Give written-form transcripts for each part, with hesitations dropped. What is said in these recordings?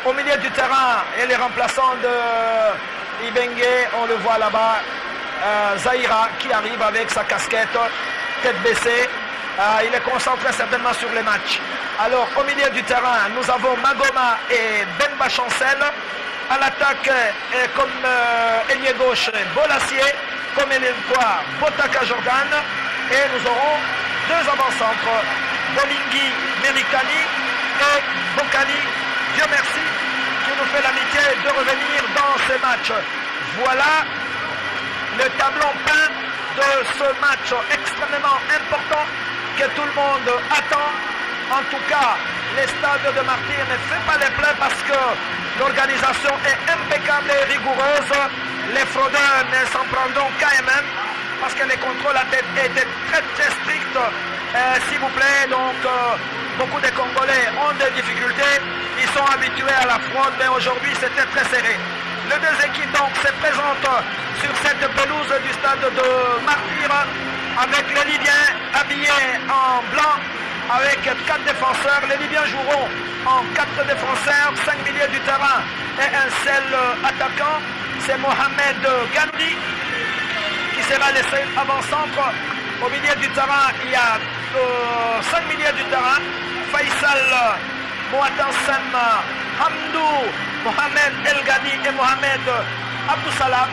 Au milieu du terrain, et les remplaçants de Ibengue, on le voit là-bas, Zahira qui arrive avec sa casquette, tête baissée. Il est concentré certainement sur les matchs. Alors au milieu du terrain, nous avons Magoma et Bemba Chancel. À l'attaque, comme ailier gauche, Bolassier. Comme ailier droit, Botaka Jordan. Et nous aurons deux avant-centres, Bolingui Merikani et Bokali, Dieu merci, qui nous fait l'amitié de revenir dans ces matchs. Voilà le tableau peint de ce match extrêmement important que tout le monde attend. En tout cas, les stades de Martyrs ne fait pas les pleins parce que l'organisation est impeccable et rigoureuse. Les fraudeurs ne s'en prendront qu'à eux-mêmes parce que les contrôles étaient très très stricts. S'il vous plaît, donc beaucoup de Congolais ont des difficultés. Ils sont habitués à la fraude, mais aujourd'hui c'était très serré. Les deux équipes donc se présentent sur cette pelouse du stade de Martyrs avec les Libyens habillés en blanc avec 4 défenseurs. Les Libyens joueront en 4 défenseurs, 5 milieux du terrain et un seul attaquant. C'est Mohamed Gandhi qui sera laissé avant-centre. Au milieu du terrain, il y a 5 milieux du terrain. Faisal Moatansem, Hamdou, Mohamed El Ghani et Mohamed Abdoussalam.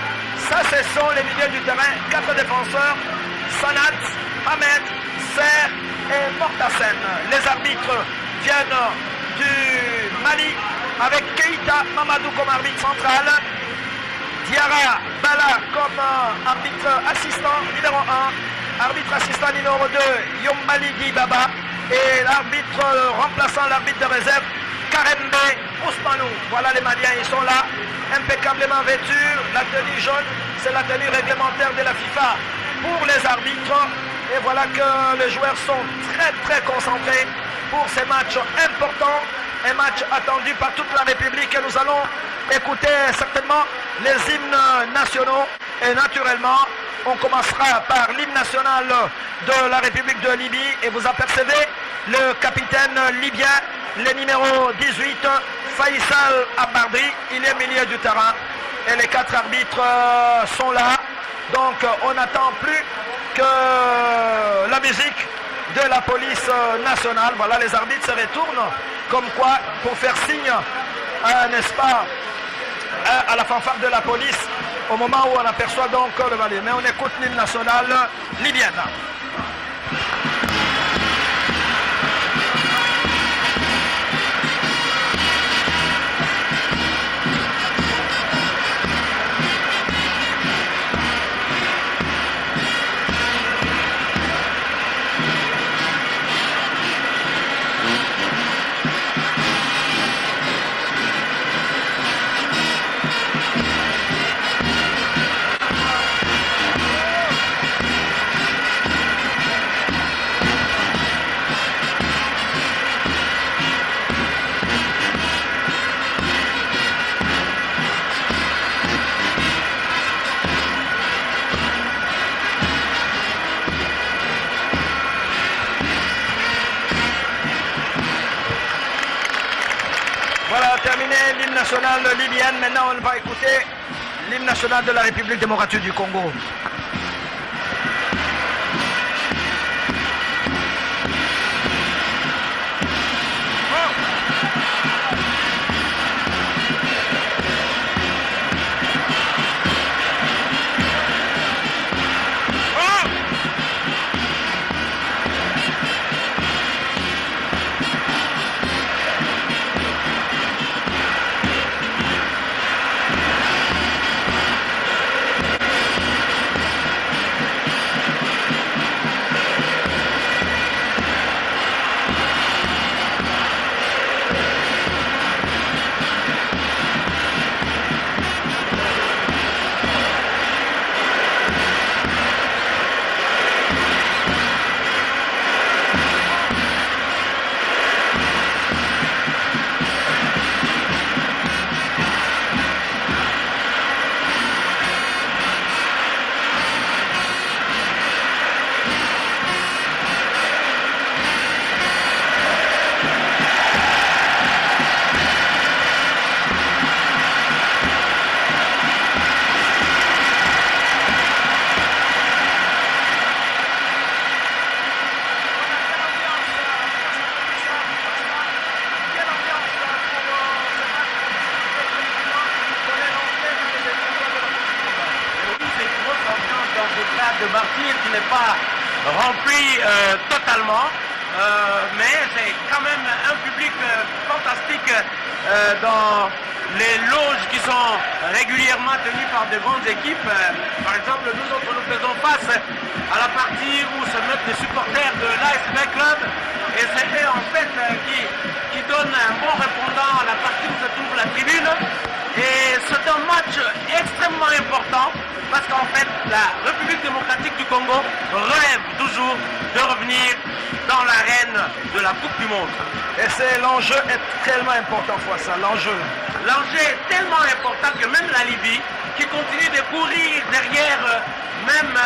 Ça, ce sont les milieux du terrain. 4 défenseurs. Sanat, Ahmed, Ser et Mortasen. Les arbitres viennent du Mali avec Keita Mamadou comme arbitre central. Diarra Bala comme arbitre assistant numéro 1. Arbitre assistant numéro 2, Yombali Dibaba. Et l'arbitre remplaçant l'arbitre de réserve, Karembe Ousmanou. Voilà les Maliens, ils sont là, impeccablement vêtus. La tenue jaune, c'est la tenue réglementaire de la FIFA pour les arbitres. Et voilà que les joueurs sont très très concentrés pour ces matchs importants. Un match attendu par toute la République. Et nous allons écouter certainement les hymnes nationaux. Et naturellement, on commencera par l'hymne national de la République de Libye. Et vous apercevez le capitaine libyen, le numéro 18, Faisal Abardri. Il est milieu du terrain. Et les 4 arbitres sont là. Donc on n'attend plus que la musique de la police nationale. Voilà, les arbitres se retournent comme quoi pour faire signe, n'est-ce pas, à la fanfare de la police au moment où on aperçoit donc le Mali. Mais on écoute l'hymne national libyenne. Terminé l'hymne national libyenne. Maintenant, on va écouter l'hymne national de la République démocratique du Congo. de Martyr qui n'est pas rempli totalement. Mais c'est quand même un public fantastique dans les loges qui sont régulièrement tenues par de grandes équipes. Par exemple, nous autres, nous faisons face à la partie où se mettent les supporters de l'ASB Club. Et c'est eux, en fait, qui donnent un bon répondant à la partie où se trouve la tribune. Et c'est un match extrêmement important parce qu'en fait, la République démocratique du Congo rêve toujours de revenir dans l'arène de la Coupe du Monde. Et c'est l'enjeu est tellement important, ça, l'enjeu. L'enjeu est tellement important que même la Libye, qui continue de courir derrière même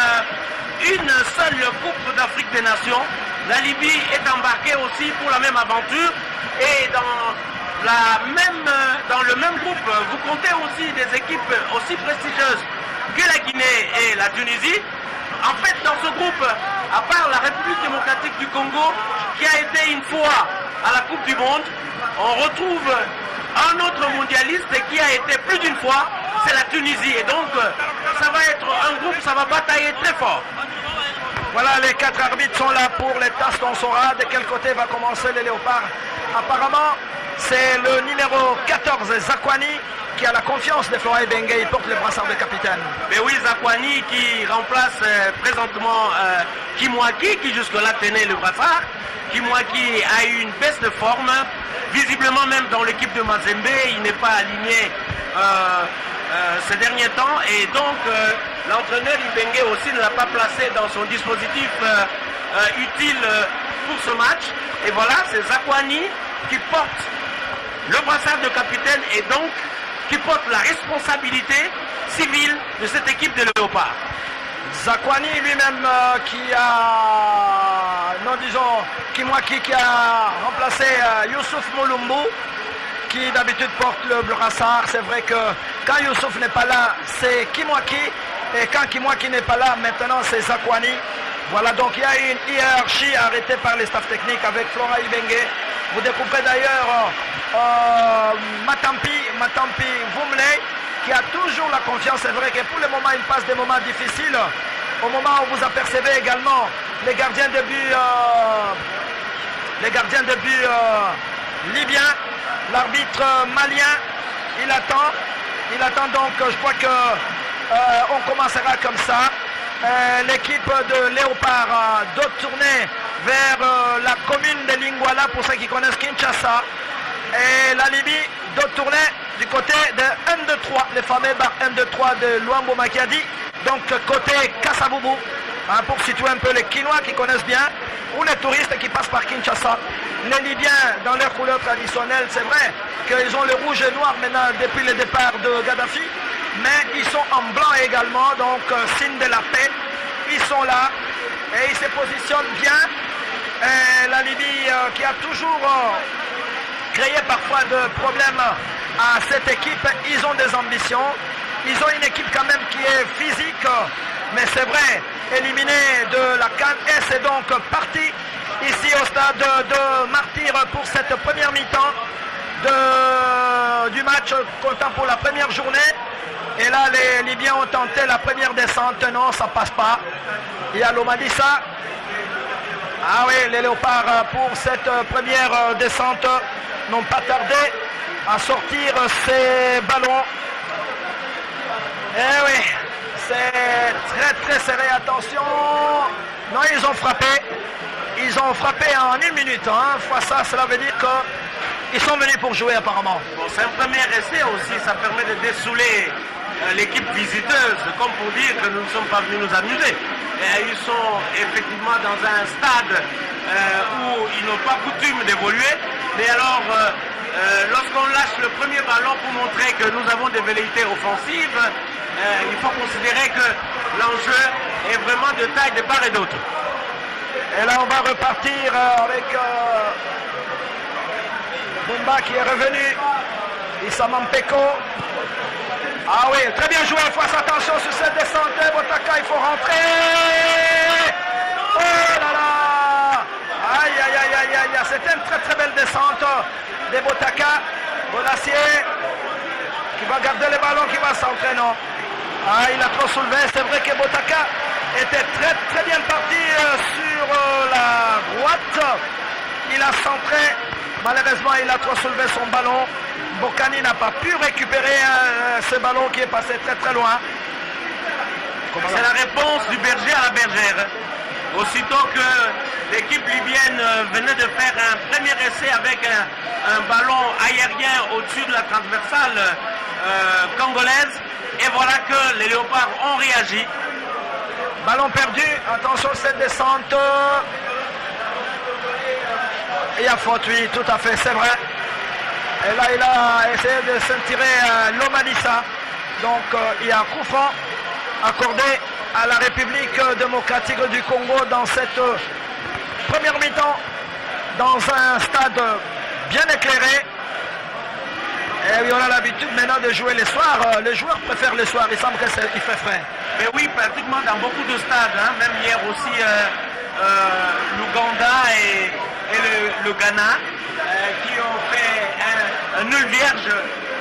une seule Coupe d'Afrique des Nations, la Libye est embarquée aussi pour la même aventure. Et dans le même groupe, vous comptez aussi des équipes aussi prestigieuses que la Guinée et la Tunisie. En fait, dans ce groupe, à part la République démocratique du Congo, qui a été une fois à la Coupe du Monde, on retrouve un autre mondialiste qui a été plus d'une fois, c'est la Tunisie. Et donc, ça va être un groupe, ça va batailler très fort. Voilà, les 4 arbitres sont là pour les tasses. On saura de quel côté va commencer les léopards. Apparemment, c'est le numéro 14, Zakwani, qui a la confiance de Florent Ibenge. Il porte le brassard de capitaine. Mais oui, Zakwani qui remplace présentement Kimwaki, qui jusque-là tenait le brassard. Kimwaki a eu une baisse de forme. Visiblement, même dans l'équipe de Mazembe, il n'est pas aligné ces derniers temps. Et donc, l'entraîneur Ibenge aussi ne l'a pas placé dans son dispositif utile pour ce match. Et voilà, c'est Zakwani qui porte le brassard de capitaine et donc qui porte la responsabilité civile de cette équipe de Léopard. Zakwani lui-même qui a, non disons, Kimwaki qui a remplacé Youssouf Moulumbu, qui d'habitude porte le brassard. C'est vrai que quand Youssouf n'est pas là, c'est Kimwaki, et quand Kimwaki n'est pas là, maintenant c'est Zakwani. Voilà, donc il y a une hiérarchie arrêtée par les staffs techniques avec Florent Ibenge. Vous découvrez d'ailleurs Matampi Vumle, qui a toujours la confiance. C'est vrai que pour le moment, il passe des moments difficiles. Au moment où vous apercevez également les gardiens de but, libyens, l'arbitre malien, il attend donc, je crois que on commencera comme ça. L'équipe de Léopard doit tourner vers la commune de Lingwala pour ceux qui connaissent Kinshasa. Et la Libye doit tourner du côté de 1-2-3, les fameux bars 1-2-3 de Luambo Makiadi. Donc côté Kassaboubou, pour situer un peu les Quinois qui connaissent bien, ou les touristes qui passent par Kinshasa. Les Libyens, dans leur couleur traditionnelle, c'est vrai qu'ils ont le rouge et noir maintenant depuis le départ de Gaddafi, mais ils sont en blanc également, donc signe de la paix. Ils sont là et ils se positionnent bien. Et la Libye qui a toujours créé parfois de problèmes à cette équipe, ils ont des ambitions. Ils ont une équipe quand même qui est physique, mais c'est vrai, éliminée de la CAN. Et c'est donc parti ici au stade de Martyr pour cette première mi-temps du match comptant pour la première journée. Et là, les Libyens ont tenté la première descente. Non, ça passe pas. Il y a l'Omadissa. Ah oui, les Léopards pour cette première descente n'ont pas tardé à sortir ces ballons. Eh oui, c'est très très serré, attention. Non, ils ont frappé. Ils ont frappé en 1 minute. Fois ça, cela veut dire qu'ils sont venus pour jouer apparemment. Bon, c'est un premier essai aussi, ça permet de dessouler l'équipe visiteuse, comme pour dire que nous ne sommes pas venus nous amuser. Et ils sont effectivement dans un stade où ils n'ont pas coutume d'évoluer. Mais alors, lorsqu'on lâche le premier ballon pour montrer que nous avons des velléités offensives, il faut considérer que l'enjeu est vraiment de taille de part et d'autre. Et là, on va repartir avec Bumba qui est revenu. Issa Mampeko. Ah oui, très bien joué. Fasse attention sur cette descente. Botaka, il faut rentrer. Oh là là. Aïe, aïe, aïe, aïe, aïe. C'était une très très belle descente de Botaka. Bonassier qui va garder le ballon, qui va s'entraîner. Ah, il a trop soulevé. C'est vrai que Botaka était très bien parti sur la droite. Il a centré. Malheureusement, il a trop soulevé son ballon. Mbokani n'a pas pu récupérer ce ballon qui est passé très loin. C'est la réponse du berger à la bergère. Aussitôt que l'équipe libyenne venait de faire un premier essai avec un ballon aérien au-dessus de la transversale congolaise, et voilà que les Léopards ont réagi. Ballon perdu, attention cette descente. Il y a faute, oui, tout à fait, c'est vrai. Et là, il a essayé de se tirer l'Omanissa. Donc, il y a un coup franc accordé à la République démocratique du Congo dans cette première mi-temps, dans un stade bien éclairé. Et oui, on a l'habitude maintenant de jouer les soirs. Les joueurs préfèrent les soirs, il semble qu'il fait frais. Mais oui, pratiquement dans beaucoup de stades, hein. Même hier aussi, l'Ouganda et le Ghana, qui ont fait un nul vierge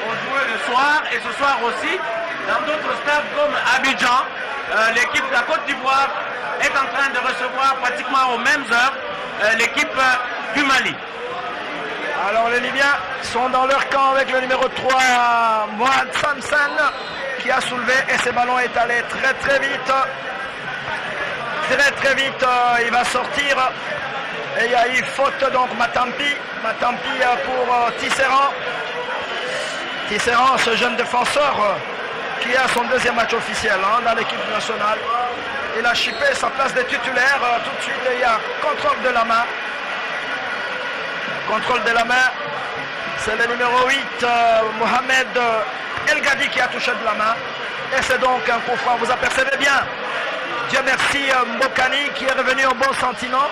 aux joueurs le soir, et ce soir aussi, dans d'autres stades comme Abidjan, l'équipe de la Côte d'Ivoire est en train de recevoir pratiquement aux mêmes heures l'équipe du Mali. Alors les Libyens sont dans leur camp avec le numéro 3, Mohamed Samsen, qui a soulevé et ce ballon est allé très vite. Très vite, il va sortir. Et il y a eu faute donc Matampi pour Tisserand. Tisserand, ce jeune défenseur qui a son deuxième match officiel dans l'équipe nationale. Il a chippé sa place de titulaire. Tout de suite, il y a contrôle de la main. Contrôle de la main. C'est le numéro 8, Mohamed El Gadi, qui a touché de la main. Et c'est donc un coup franc. Vous apercevez bien. Dieu merci Mbokani qui est revenu au bon sentiment.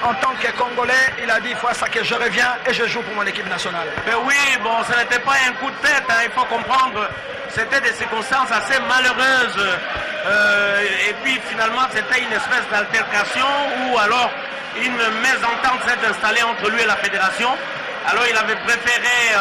En tant que Congolais, il a dit il faut ça que je reviens et je joue pour mon équipe nationale. Mais oui, bon, ce n'était pas un coup de tête, hein, il faut comprendre. C'était des circonstances assez malheureuses. Et puis finalement, c'était une espèce d'altercation ou alors une mésentente s'est installée entre lui et la fédération. Alors il avait préféré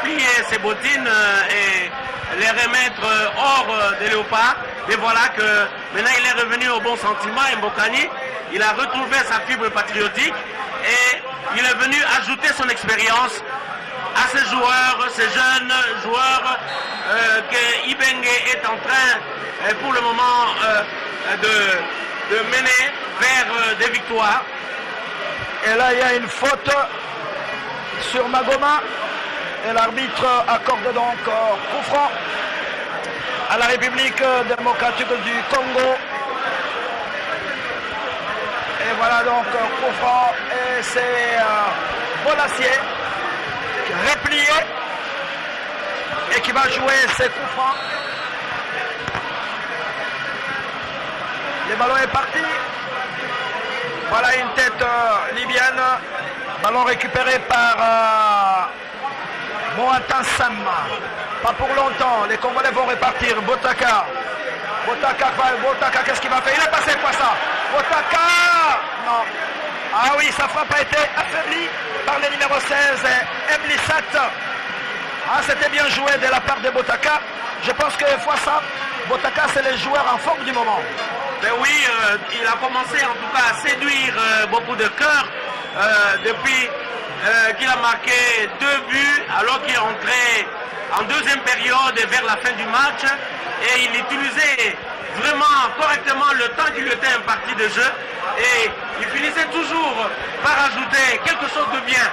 plier ses bottines et les remettre hors des Léopards. Et voilà que maintenant il est revenu au bon sentiment. Et Mbokani, il a retrouvé sa fibre patriotique et il est venu ajouter son expérience à ces joueurs, ces jeunes joueurs que Ibenge est en train pour le moment de mener vers des victoires. Et là il y a une faute sur Magoma et l'arbitre accorde donc coup franc à la République démocratique du Congo. Et voilà donc coup franc et c'est Bolassier qui replié et qui va jouer ses coups francs. Le ballon est parti. Voilà une tête libyenne. Ballon récupéré par Mohamed Samma. Pas pour longtemps. Les Congolais vont repartir. Botaka. Botaka, qu'est-ce qu'il va faire? Il est passé quoi ça? Botaka. Non. Ah oui, sa frappe a été affaiblie par le numéro 16, Emlissat. Ah, c'était bien joué de la part de Botaka. Je pense que fois ça, Botaka, c'est le joueur en forme du moment. Mais oui, il a commencé en tout cas à séduire beaucoup de cœurs depuis qu'il a marqué 2 buts alors qu'il est entré en deuxième période vers la fin du match et il utilisait vraiment correctement le temps qui lui était imparti de jeu et il finissait toujours par ajouter quelque chose de bien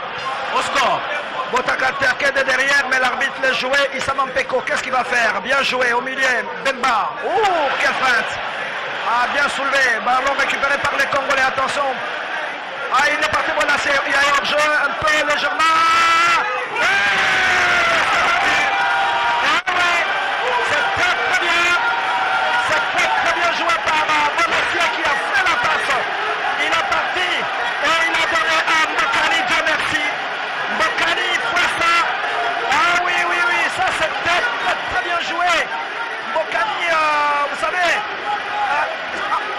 au score. Botaka terqué de derrière, mais l'arbitre l'a joué. Issa Mampeko, qu'est-ce qu'il va faire? Bien joué au milieu. Bemba. Oh, quelle feinte! Ah, bien soulevé. Ballon récupéré par les Congolais. Attention. Ah, il est parti. Voilà, il y a un jeu un peu légèrement. C'est très bien. C'est très bien joué par Bonassier qui a fait la passe. Il est parti et il a donné à Mbokani. Dieu merci. Mbokani fait ça. Ah oui, ça c'est très bien joué. Mbokani, vous savez,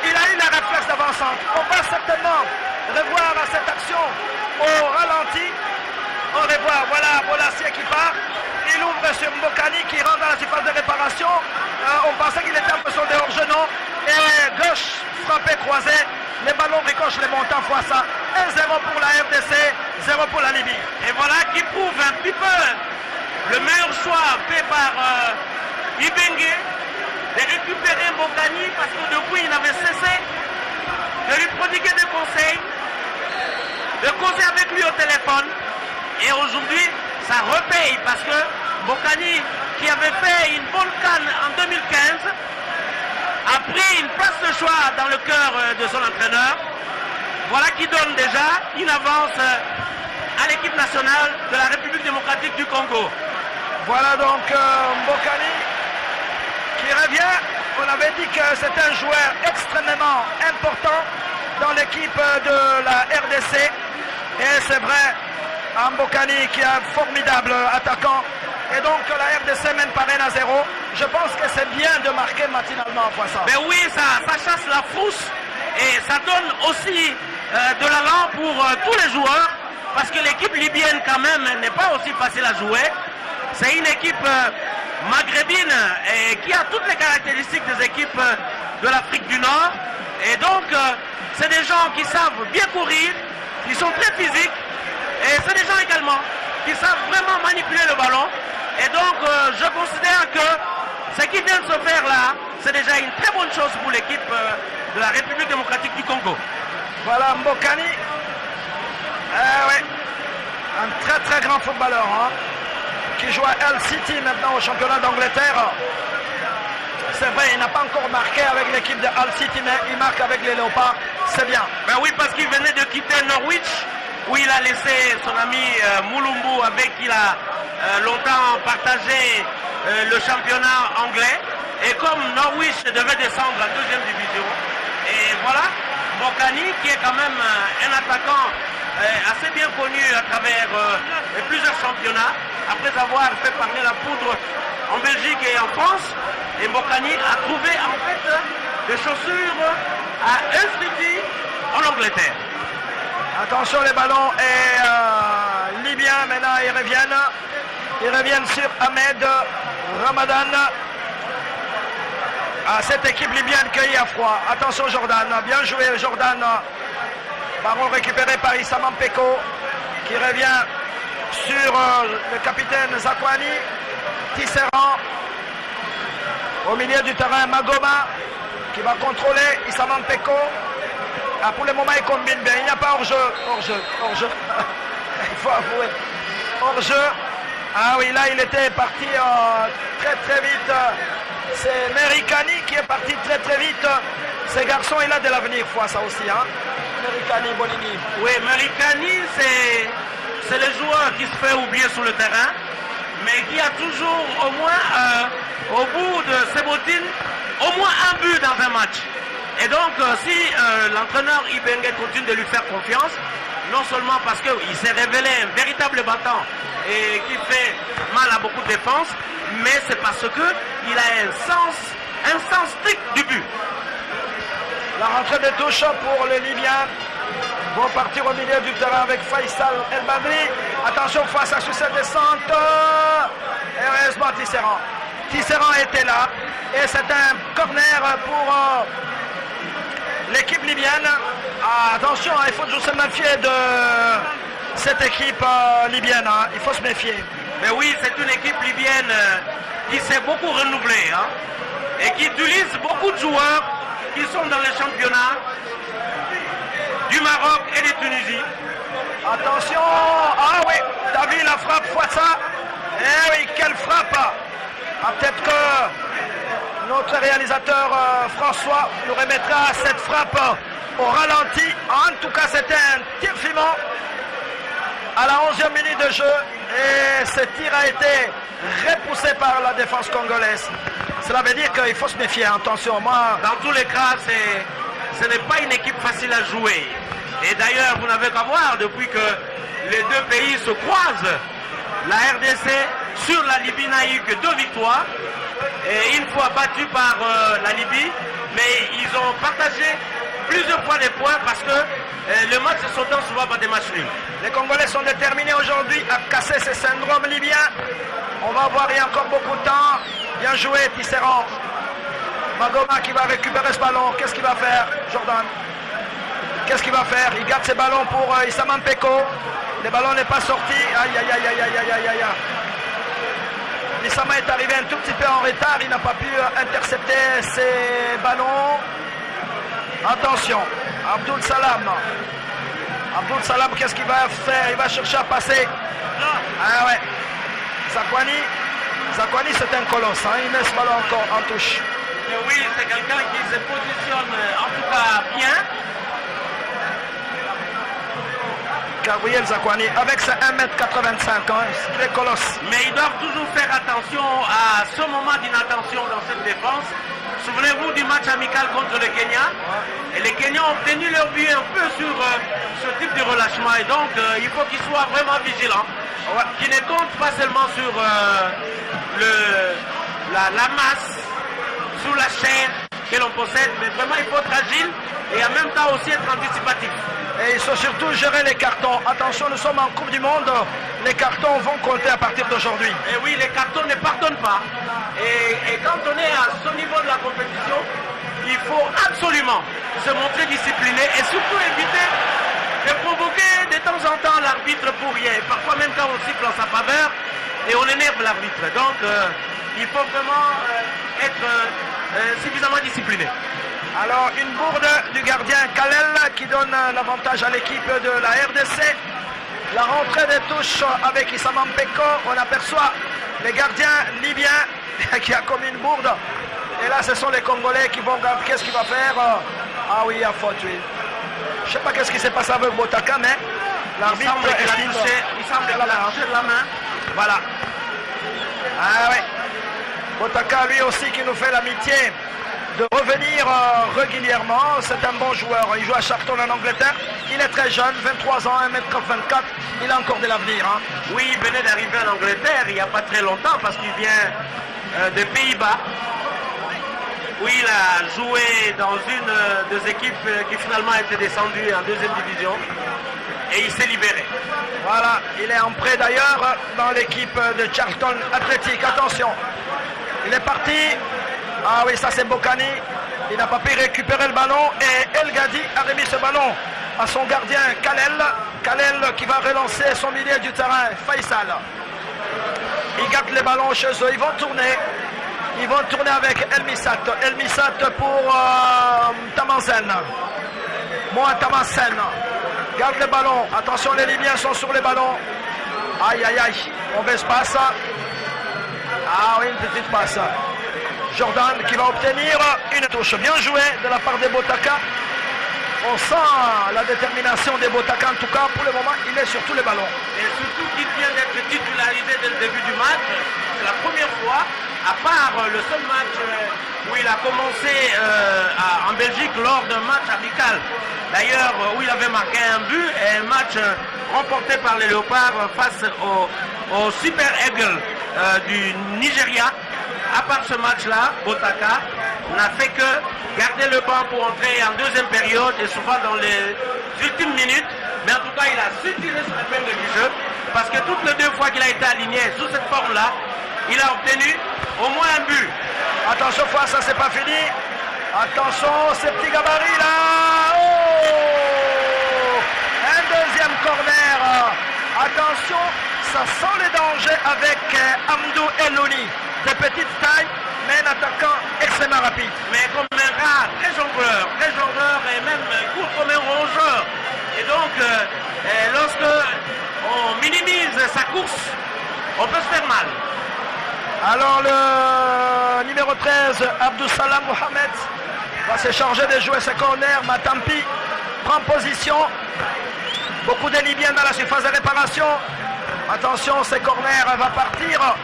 il a eu la réflexe d'avancante. On va certainement revoir cette action au ralenti. On revoit, voilà, Bolassier qui part. Il ouvre sur Mbokani qui rentre dans la surface de réparation. On pensait qu'il était un peu sur le hors-jeu, non. Et gauche, frappé croisé. Les ballons ricochent les montants fois ça. 1-0 pour la RDC, 0 pour la Libye. Et voilà qui prouve un petit peu le meilleur choix fait par Ibengue de récupérer Mbokani parce que depuis il n'avait cessé de lui prodiguer des conseils, de causer avec lui au téléphone. Et aujourd'hui, ça repaye parce que Mbokani, qui avait fait une bonne canne en 2015, a pris une place de choix dans le cœur de son entraîneur. Voilà qui donne déjà une avance à l'équipe nationale de la République démocratique du Congo. Voilà donc Mbokani qui revient. On avait dit que c'est un joueur extrêmement important dans l'équipe de la RDC. Et c'est vrai, Mbokani qui est un formidable attaquant. Et donc la RDC mène par 1-0. Je pense que c'est bien de marquer matinalement fois ça. Mais oui, ça chasse la frousse et ça donne aussi de l'allant pour tous les joueurs. Parce que l'équipe libyenne quand même n'est pas aussi facile à jouer. C'est une équipe maghrébine et qui a toutes les caractéristiques des équipes de l'Afrique du Nord. Et donc, c'est des gens qui savent bien courir, qui sont très physiques. Et c'est des gens également qui savent vraiment manipuler le ballon. Et donc, je considère que ce qui vient de se faire là, c'est déjà une très bonne chose pour l'équipe de la République démocratique du Congo. Voilà Mbokani. Ouais. Un très très grand footballeur hein, qui joue à Hull City maintenant au championnat d'Angleterre. C'est vrai, il n'a pas encore marqué avec l'équipe de Hull City, mais il marque avec les Léopards. C'est bien. Ben oui, parce qu'il venait de quitter Norwich, où il a laissé son ami Mulumbu, avec qui il a longtemps partagé le championnat anglais. Et comme Norwich devait descendre en deuxième division, et voilà, Mbokani, qui est quand même un attaquant assez bien connu à travers plusieurs championnats, après avoir fait parler la poudre en Belgique et en France, et Mbokani a trouvé en fait des chaussures à Hull City en Angleterre. Attention les ballons et Libyens maintenant ils reviennent sur Ahmed Ramadan. Cette équipe libyenne cueillie à froid. Attention Jordan, bien joué Jordan. Ballon récupéré par Issa Mampeko qui revient sur le capitaine Zakwani. Tisserand au milieu du terrain, Magoma qui va contrôler Issa Mampeko. Pour le moment il combine bien, il n'y a pas hors-jeu. Il faut avouer. Hors-jeu. Ah oui, là il était parti très très vite. C'est Merikani qui est parti très très vite. Ce garçon il a de l'avenir, fois ça aussi. Hein. Merikani Bonini. Oui, Merikani c'est le joueur qui se fait oublier sur le terrain, mais qui a toujours au moins au bout de ses bottines, au moins un but dans un match. Et donc si l'entraîneur Ibengue continue de lui faire confiance, non seulement parce qu'il s'est révélé un véritable battant et qui fait mal à beaucoup de défense, mais c'est parce qu'il a un sens strict du but. La rentrée de touche pour les Libyens. Vont partir au milieu du terrain avec Faisal El Badri. Attention face à cette descente. Et heureusement Tisserand. Tisserand était là. Et c'est un corner pour l'équipe libyenne. Attention, il faut toujours se méfier de cette équipe libyenne. Hein. Il faut se méfier. Mais oui, c'est une équipe libyenne qui s'est beaucoup renouvelée. Hein, et qui utilise beaucoup de joueurs qui sont dans les championnats du Maroc et de Tunisie. Attention. Ah oui, t'as vu la frappe Fouassa. Eh oui, quelle frappe. Peut-être que notre réalisateur François nous remettra cette frappe au ralenti. En tout cas, c'était un tir filmant à la 11e minute de jeu. Et ce tir a été repoussé par la défense congolaise. Cela veut dire qu'il faut se méfier. Attention, moi... Dans tous les cas, ce n'est pas une équipe facile à jouer. Et d'ailleurs, vous n'avez qu'à voir, depuis que les deux pays se croisent, la RDC sur la Libye n'a eu que 2 victoires. Et une fois battu par la Libye, mais ils ont partagé plusieurs fois des points parce que le match se sautant souvent par des matchs nuls. Les Congolais sont déterminés aujourd'hui à casser ce syndrome libyen. On va voir, il y a encore beaucoup de temps. Bien joué, Tisserand. Magoma qui va récupérer ce ballon. Qu'est-ce qu'il va faire, Jordan? Qu'est-ce qu'il va faire? Il garde ses ballons pour Issama Mpeko. Le ballon n'est pas sorti. Aïe, aïe, aïe, aïe, aïe, aïe, aïe, aïe. Issama est arrivé un tout petit peu en retard. Il n'a pas pu intercepter ses ballons. Attention, Abdul Salam. Abdul Salam, qu'est-ce qu'il va faire? Il va chercher à passer. Ah ouais. Zakwani, c'est un colosse. Hein? Il met ce ballon encore en touche. Et oui, c'est quelqu'un qui se positionne en tout cas bien. Gabriel Zakwani, avec ses 1m85, hein, il est colosse. Mais ils doivent toujours faire attention à ce moment d'inattention dans cette défense. Souvenez-vous du match amical contre le Kenya. Et les Kenyans ont obtenu leur but un peu sur ce type de relâchement. Et donc, il faut qu'ils soient vraiment vigilants. Qu'ils ne comptent pas seulement sur la masse, sur la chair que l'on possède, mais vraiment il faut être agile et en même temps aussi être anticipatif. Et il faut surtout gérer les cartons. Attention, nous sommes en Coupe du Monde. Les cartons vont compter à partir d'aujourd'hui. Et oui, les cartons ne pardonnent pas. Et quand on est à ce niveau de la compétition, il faut absolument se montrer discipliné et surtout éviter de provoquer de temps en temps l'arbitre pour rien. Et parfois même quand on siffle en sa faveur et on énerve l'arbitre. Donc il faut vraiment être suffisamment discipliné. Alors une bourde du gardien Kalel qui donne l'avantage à l'équipe de la RDC. La rentrée des touches avec Issama Mpeko. On aperçoit les gardiens libyens qui a commis une bourde. Et là ce sont les Congolais qui vont... Qu'est-ce qu'il va faire? Ah oui, il y a faute, oui. Je ne sais pas qu'est-ce qui s'est passé avec Botaka, mais l'arbitre il semble qu'il a touché la main. Voilà. Ah ouais. Botaka lui aussi qui nous fait l'amitié de revenir régulièrement. C'est un bon joueur. Il joue à Charlton en Angleterre. Il est très jeune, 23 ans, 1m24. Il a encore de l'avenir. Hein. Oui, il venait d'arriver en Angleterre il n'y a pas très longtemps parce qu'il vient des Pays-Bas. Oui, il a joué dans une des équipes qui finalement a été descendue en deuxième division. Et il s'est libéré. Voilà, il est en prêt d'ailleurs dans l'équipe de Charlton Athletic. Attention, il est parti. Ah oui, ça c'est Bokani. Il n'a pas pu récupérer le ballon. Et El Gadi a remis ce ballon à son gardien Kalel. Kalel qui va relancer son milieu du terrain, Faisal. Ils gardent les ballons chez eux. Ils vont tourner. Ils vont tourner avec El Missat. El Missat pour Tamansen. Moi, Tamansen. Garde le ballon. Attention, les Libyens sont sur les ballons. Aïe, aïe, aïe. Mauvaise passe. Ah oui, une petite passe. Jordan qui va obtenir une touche. Bien jouée de la part des Botaka. On sent la détermination des Botaka. En tout cas, pour le moment, il est sur tous les ballons. Et surtout qu'il vient d'être titularisé dès le début du match. C'est la première fois, à part le seul match où il a commencé en Belgique lors d'un match amical. D'ailleurs, où il avait marqué un but et un match remporté par les Léopards face au Super Eagle du Nigeria. À part ce match-là, Botaka n'a fait que garder le banc pour entrer en deuxième période et souvent dans les ultimes minutes. Mais en tout cas, il a su tirer son épingle du jeu parce que toutes les deux fois qu'il a été aligné sous cette forme-là, il a obtenu au moins un but. Attention, ça c'est pas fini. Attention, ces petits gabarits là. Oh, un deuxième corner. Attention, ça sent les dangers avec Amdou Elouni. De petite taille, mais un attaquant extrêmement rapide. Mais comme un rat, très jongleur et même court comme un rongeur. Et donc, lorsque on minimise sa course, on peut se faire mal. Alors le numéro 13, Abdou Salam Mohamed, va se charger de jouer ce corner. Matampi prend position. Beaucoup de Libyens dans la surface de réparation. Attention, ce corner va partir.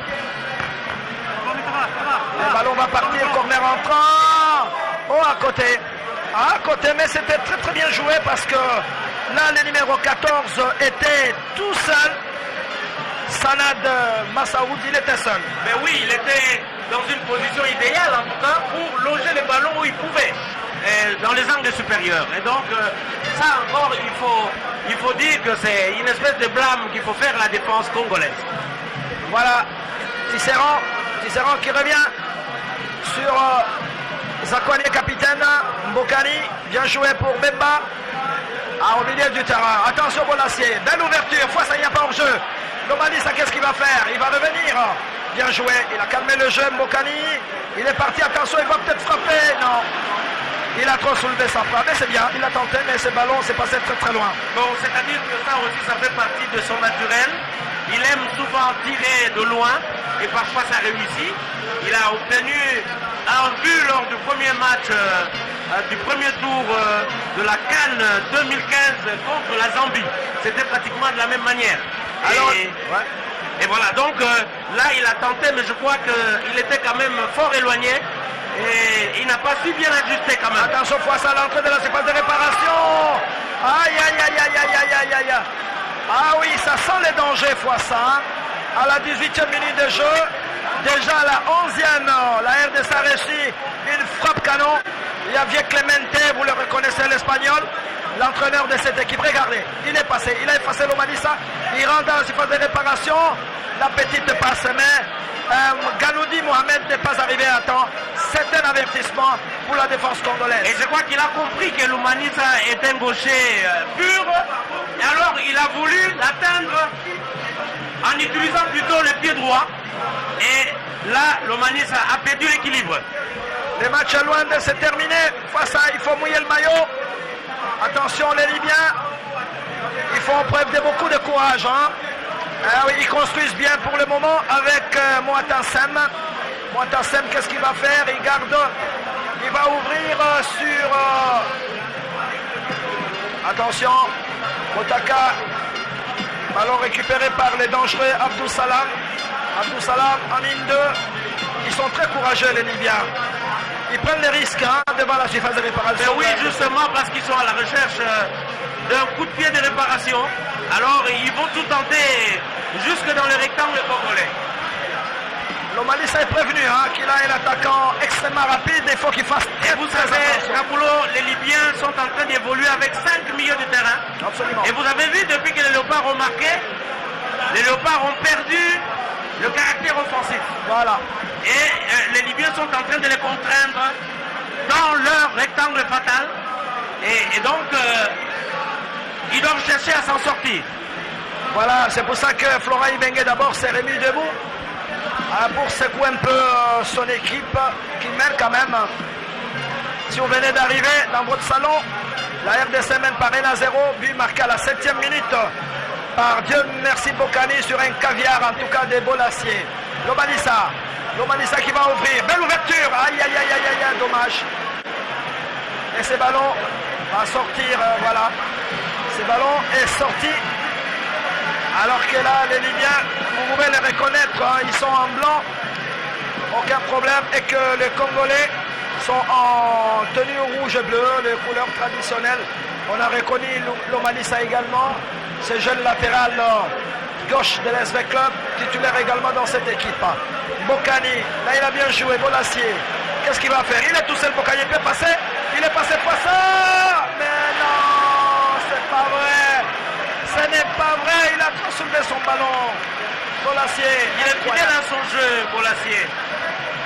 Le ballon va partir, corner entrant. Oh, à côté, mais c'était très très bien joué parce que là, le numéro 14 était tout seul. Sanad Massaoud, il était seul. Mais oui, il était dans une position idéale en tout cas pour loger les ballons où il pouvait, dans les angles supérieurs. Et donc, ça encore, il faut dire que c'est une espèce de blâme qu'il faut faire à la défense congolaise. Voilà, Tisserand qui revient sur Zakwani capitaine, Mbokani, bien joué pour Bemba. Au milieu du terrain, attention Bolassier, belle ouverture, fois ça il n'y a pas hors jeu. Lomalisa, qu'est-ce qu'il va faire? Il va revenir. Bien joué, il a calmé le jeu, Mbokani. Il est parti, attention, il va peut-être frapper. Non, il a trop soulevé sa frappe, mais c'est bien, il a tenté, mais ce ballon s'est passé très très loin. Bon, c'est-à-dire que ça aussi, ça fait partie de son naturel. Il aime souvent tirer de loin et parfois ça réussit. Il a obtenu un but lors du premier match du premier tour de la CAN 2015 contre la Zambie. C'était pratiquement de la même manière. Alors, et voilà, donc là il a tenté, mais je crois qu'il était quand même fort éloigné et il n'a pas su bien ajuster quand même. Attention, Foissa à l'entrée de la surface de réparation. Aïe, aïe, aïe, aïe, aïe, aïe, aïe, aïe. Ah oui, ça sent les dangers, Foissa. À la 18e minute de jeu, déjà à la 11e, la RDC a réussi une frappe canon. Il y a Javier Clemente, vous le reconnaissez, l'espagnol, l'entraîneur de cette équipe. Regardez, il est passé, il a effacé l'Omalissa, il rentre dans la surface de réparation, la petite passe, mais Galoudi Mohamed n'est pas arrivé à temps. C'est un avertissement pour la défense congolaise. Et je crois qu'il a compris que l'Omanissa est un gaucher pur, et alors il a voulu l'atteindre en utilisant plutôt le pied droit, et là l'Omanissa a perdu l'équilibre. Le match est loin de se terminer. Face à, il faut mouiller le maillot. Attention les Libyens. Ils font preuve de beaucoup de courage. Hein. Oui, ils construisent bien pour le moment avec Moatassem. Moatassem, qu'est-ce qu'il va faire? Il garde. Il va ouvrir sur. Attention. Motaka. Ballon récupéré par les dangereux Abdou Salam. Abdou Salam en ligne 2. Ils sont très courageux les Libyens. Ils prennent les risques hein, devant la surface de réparation. Mais oui, justement parce qu'ils sont à la recherche d'un coup de pied de réparation. Alors ils vont tout tenter jusque dans le rectangle congolais. L'Omalissa est prévenu hein, qu'il a un attaquant extrêmement rapide. Il faut qu'il fasse très, et vous savez, Raboulot, les Libyens sont en train d'évoluer avec 5 milieux de terrain. Absolument. Et vous avez vu depuis que les Léopards ont marqué, les Léopards ont perdu le caractère offensif. Voilà. Et les Libyens sont en train de les contraindre dans leur rectangle fatal. Et donc, ils doivent chercher à s'en sortir. Voilà, c'est pour ça que Florent Ibenge d'abord s'est remis debout pour secouer un peu son équipe qui mène quand même. Si vous venez d'arriver dans votre salon, la RDC mène par 1-0, but marqué à la 7e minute par Dieu merci Bokani sur un caviar en tout cas des Bolassiers. Lomalissa qui va ouvrir, belle ouverture, aïe aïe aïe aïe aïe, dommage. Et ce ballon va sortir, voilà. Ce ballon est sorti. Alors que là, les Libyens, vous pouvez les reconnaître, hein, ils sont en blanc, aucun problème. Et que les Congolais sont en tenue rouge et bleu, les couleurs traditionnelles. On a reconnu Lomalissa également, ce jeune latéral gauche de l'SV Club, titulaire également dans cette équipe. Bokani, là il a bien joué, Bolassier. Qu'est-ce qu'il va faire? Il est tout seul, Bokani, il peut passer. Il est passé face à... Mais non, c'est pas vrai. Ce n'est pas vrai, il a trop soulevé son ballon. Bolassier, il est fidèle dans son jeu, Bolassier.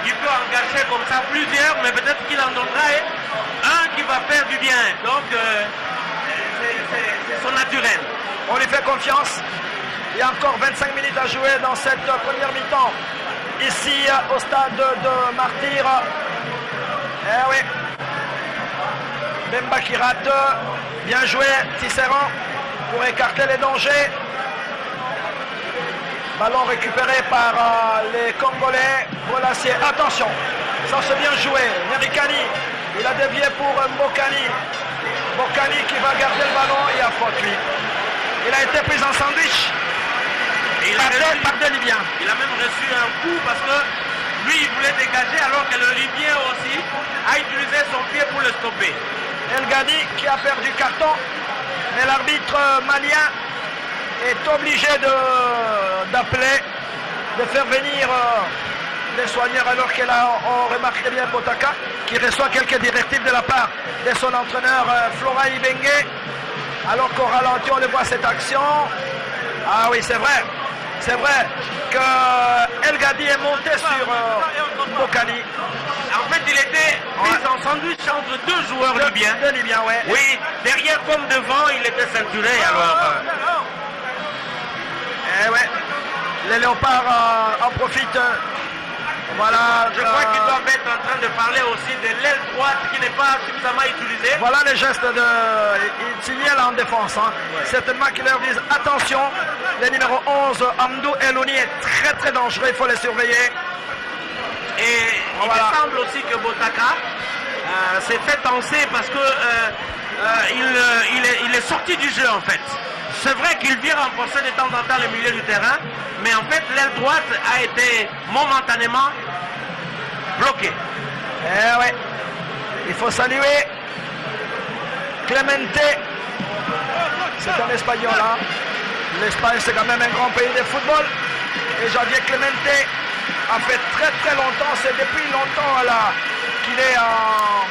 Il peut engager comme ça plusieurs, mais peut-être qu'il en donnera un qui va faire du bien. Donc, c'est son naturel. On lui fait confiance. Il y a encore 25 minutes à jouer dans cette première mi-temps. Ici, au stade de Martyr. Eh oui. Bemba qui rate. Bien joué, Tisserand, pour écarter les dangers. Ballon récupéré par les Congolais. Bolassier, attention, ça c'est bien joué. Nerikani, il a dévié pour Mbokani. Mbokani qui va garder le ballon et a faute lui. Il a été pris en sandwich. Et par deux Libyens. Il a même reçu un coup parce que lui il voulait dégager alors que le Libyen aussi a utilisé son pied pour le stopper. El Ghani qui a perdu carton, mais l'arbitre malien est obligé d'appeler, de faire venir les soigneurs alors que là on remarque bien Botaka qui reçoit quelques directives de la part de son entraîneur Florent Ibenge. Alors qu'au ralenti on le voit cette action. Ah oui c'est vrai, C'est vrai que El Gadi est monté sur Mbokani. En fait, il était mis en sandwich entre deux joueurs libyens. Deux Libyens, ouais. Oui, derrière comme devant, il était ceinturé. Alors, eh ouais. Les Léopards en profitent. Voilà. je crois qu'ils doivent être en train de parler aussi de l'aile droite qui n'est pas suffisamment utilisée. Voilà les gestes de. Ils signalent en défense. Hein. Ouais. Certainement qu'ils leur disent attention. Le numéro 11, Amdou Elouni, est très très dangereux. Il faut les surveiller. Et il me semble aussi que Botaka s'est fait tenser parce que il est sorti du jeu en fait. C'est vrai qu'il vient renforcer de temps en temps le milieu du terrain, mais en fait l'aile droite a été momentanément bloquée. Eh ouais. Il faut saluer Clemente. C'est un Espagnol là. L'Espagne c'est quand même un grand pays de football. Et Javier Clemente a fait très très longtemps, c'est depuis longtemps là qu'il est en...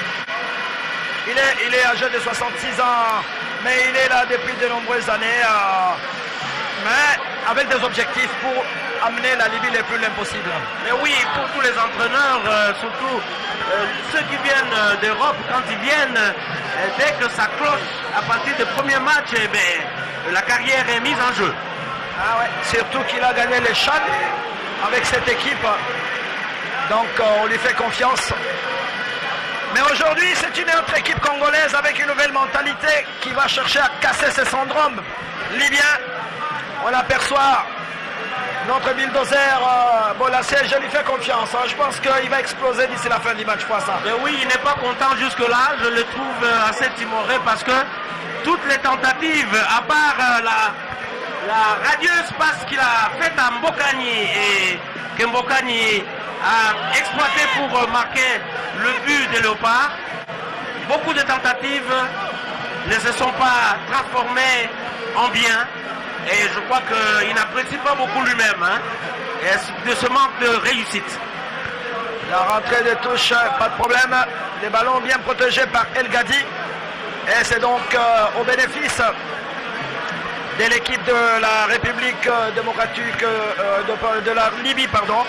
Il est âgé de 66 ans, mais il est là depuis de nombreuses années, mais avec des objectifs pour amener la Libye le plus loin possible. Mais oui, pour tous les entraîneurs, surtout ceux qui viennent d'Europe, quand ils viennent, dès que ça cloche à partir du premier match, eh bien, la carrière est mise en jeu. Ah ouais, surtout qu'il a gagné les Chan avec cette équipe, donc on lui fait confiance. Mais aujourd'hui, c'est une autre équipe congolaise avec une nouvelle mentalité qui va chercher à casser ce syndrome libyen. On aperçoit notre bulldozer Bolasie, je lui fais confiance. Hein. Je pense qu'il va exploser d'ici la fin du match. Mais oui, il n'est pas content jusque-là. Je le trouve assez timoré parce que toutes les tentatives, à part la radieuse passe qu'il a faite à Mbokani et que Mbokani a exploité pour marquer le but de Léopard, beaucoup de tentatives ne se sont pas transformées en bien et je crois qu'il n'apprécie pas beaucoup lui-même de ce manque de réussite. La rentrée de touche, pas de problème, des ballons bien protégés par El Gadi et c'est donc au bénéfice de l'équipe de la République démocratique de la Libye, pardon,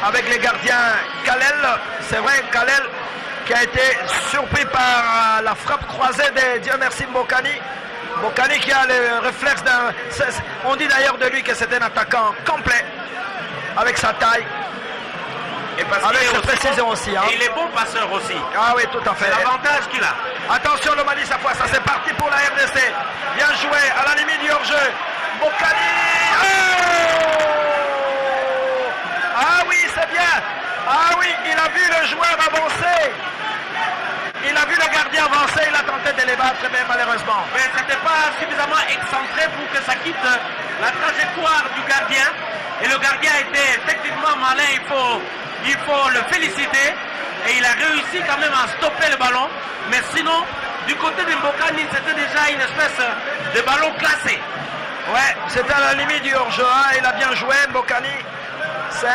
avec les gardiens Kalel. C'est vrai, Kalel qui a été surpris par la frappe croisée de Dieu merci Mbokani. Mbokani qui a le réflexe d'un... On dit d'ailleurs de lui que c'est un attaquant complet avec sa taille. Et parce avec sa précision aussi. Hein. Et il est bon passeur aussi. Ah oui, tout à fait. C'est l'avantage qu'il a. Attention le Mali, cette fois, ça c'est parti pour la RDC. Bien joué, à la limite du hors-jeu. Mbokani. Oh, ah oui, c'est bien. Ah oui, il a vu le joueur avancer. Il a vu le gardien avancer, il a tenté de les battre, mais malheureusement. Mais ce n'était pas suffisamment excentré pour que ça quitte la trajectoire du gardien. Et le gardien était techniquement malin, il faut le féliciter. Et il a réussi quand même à stopper le ballon. Mais sinon, du côté de Mbokani, c'était déjà une espèce de ballon classé. Ouais, c'était à la limite du hors-jeu. Hein. Il a bien joué, Mbokani. C'est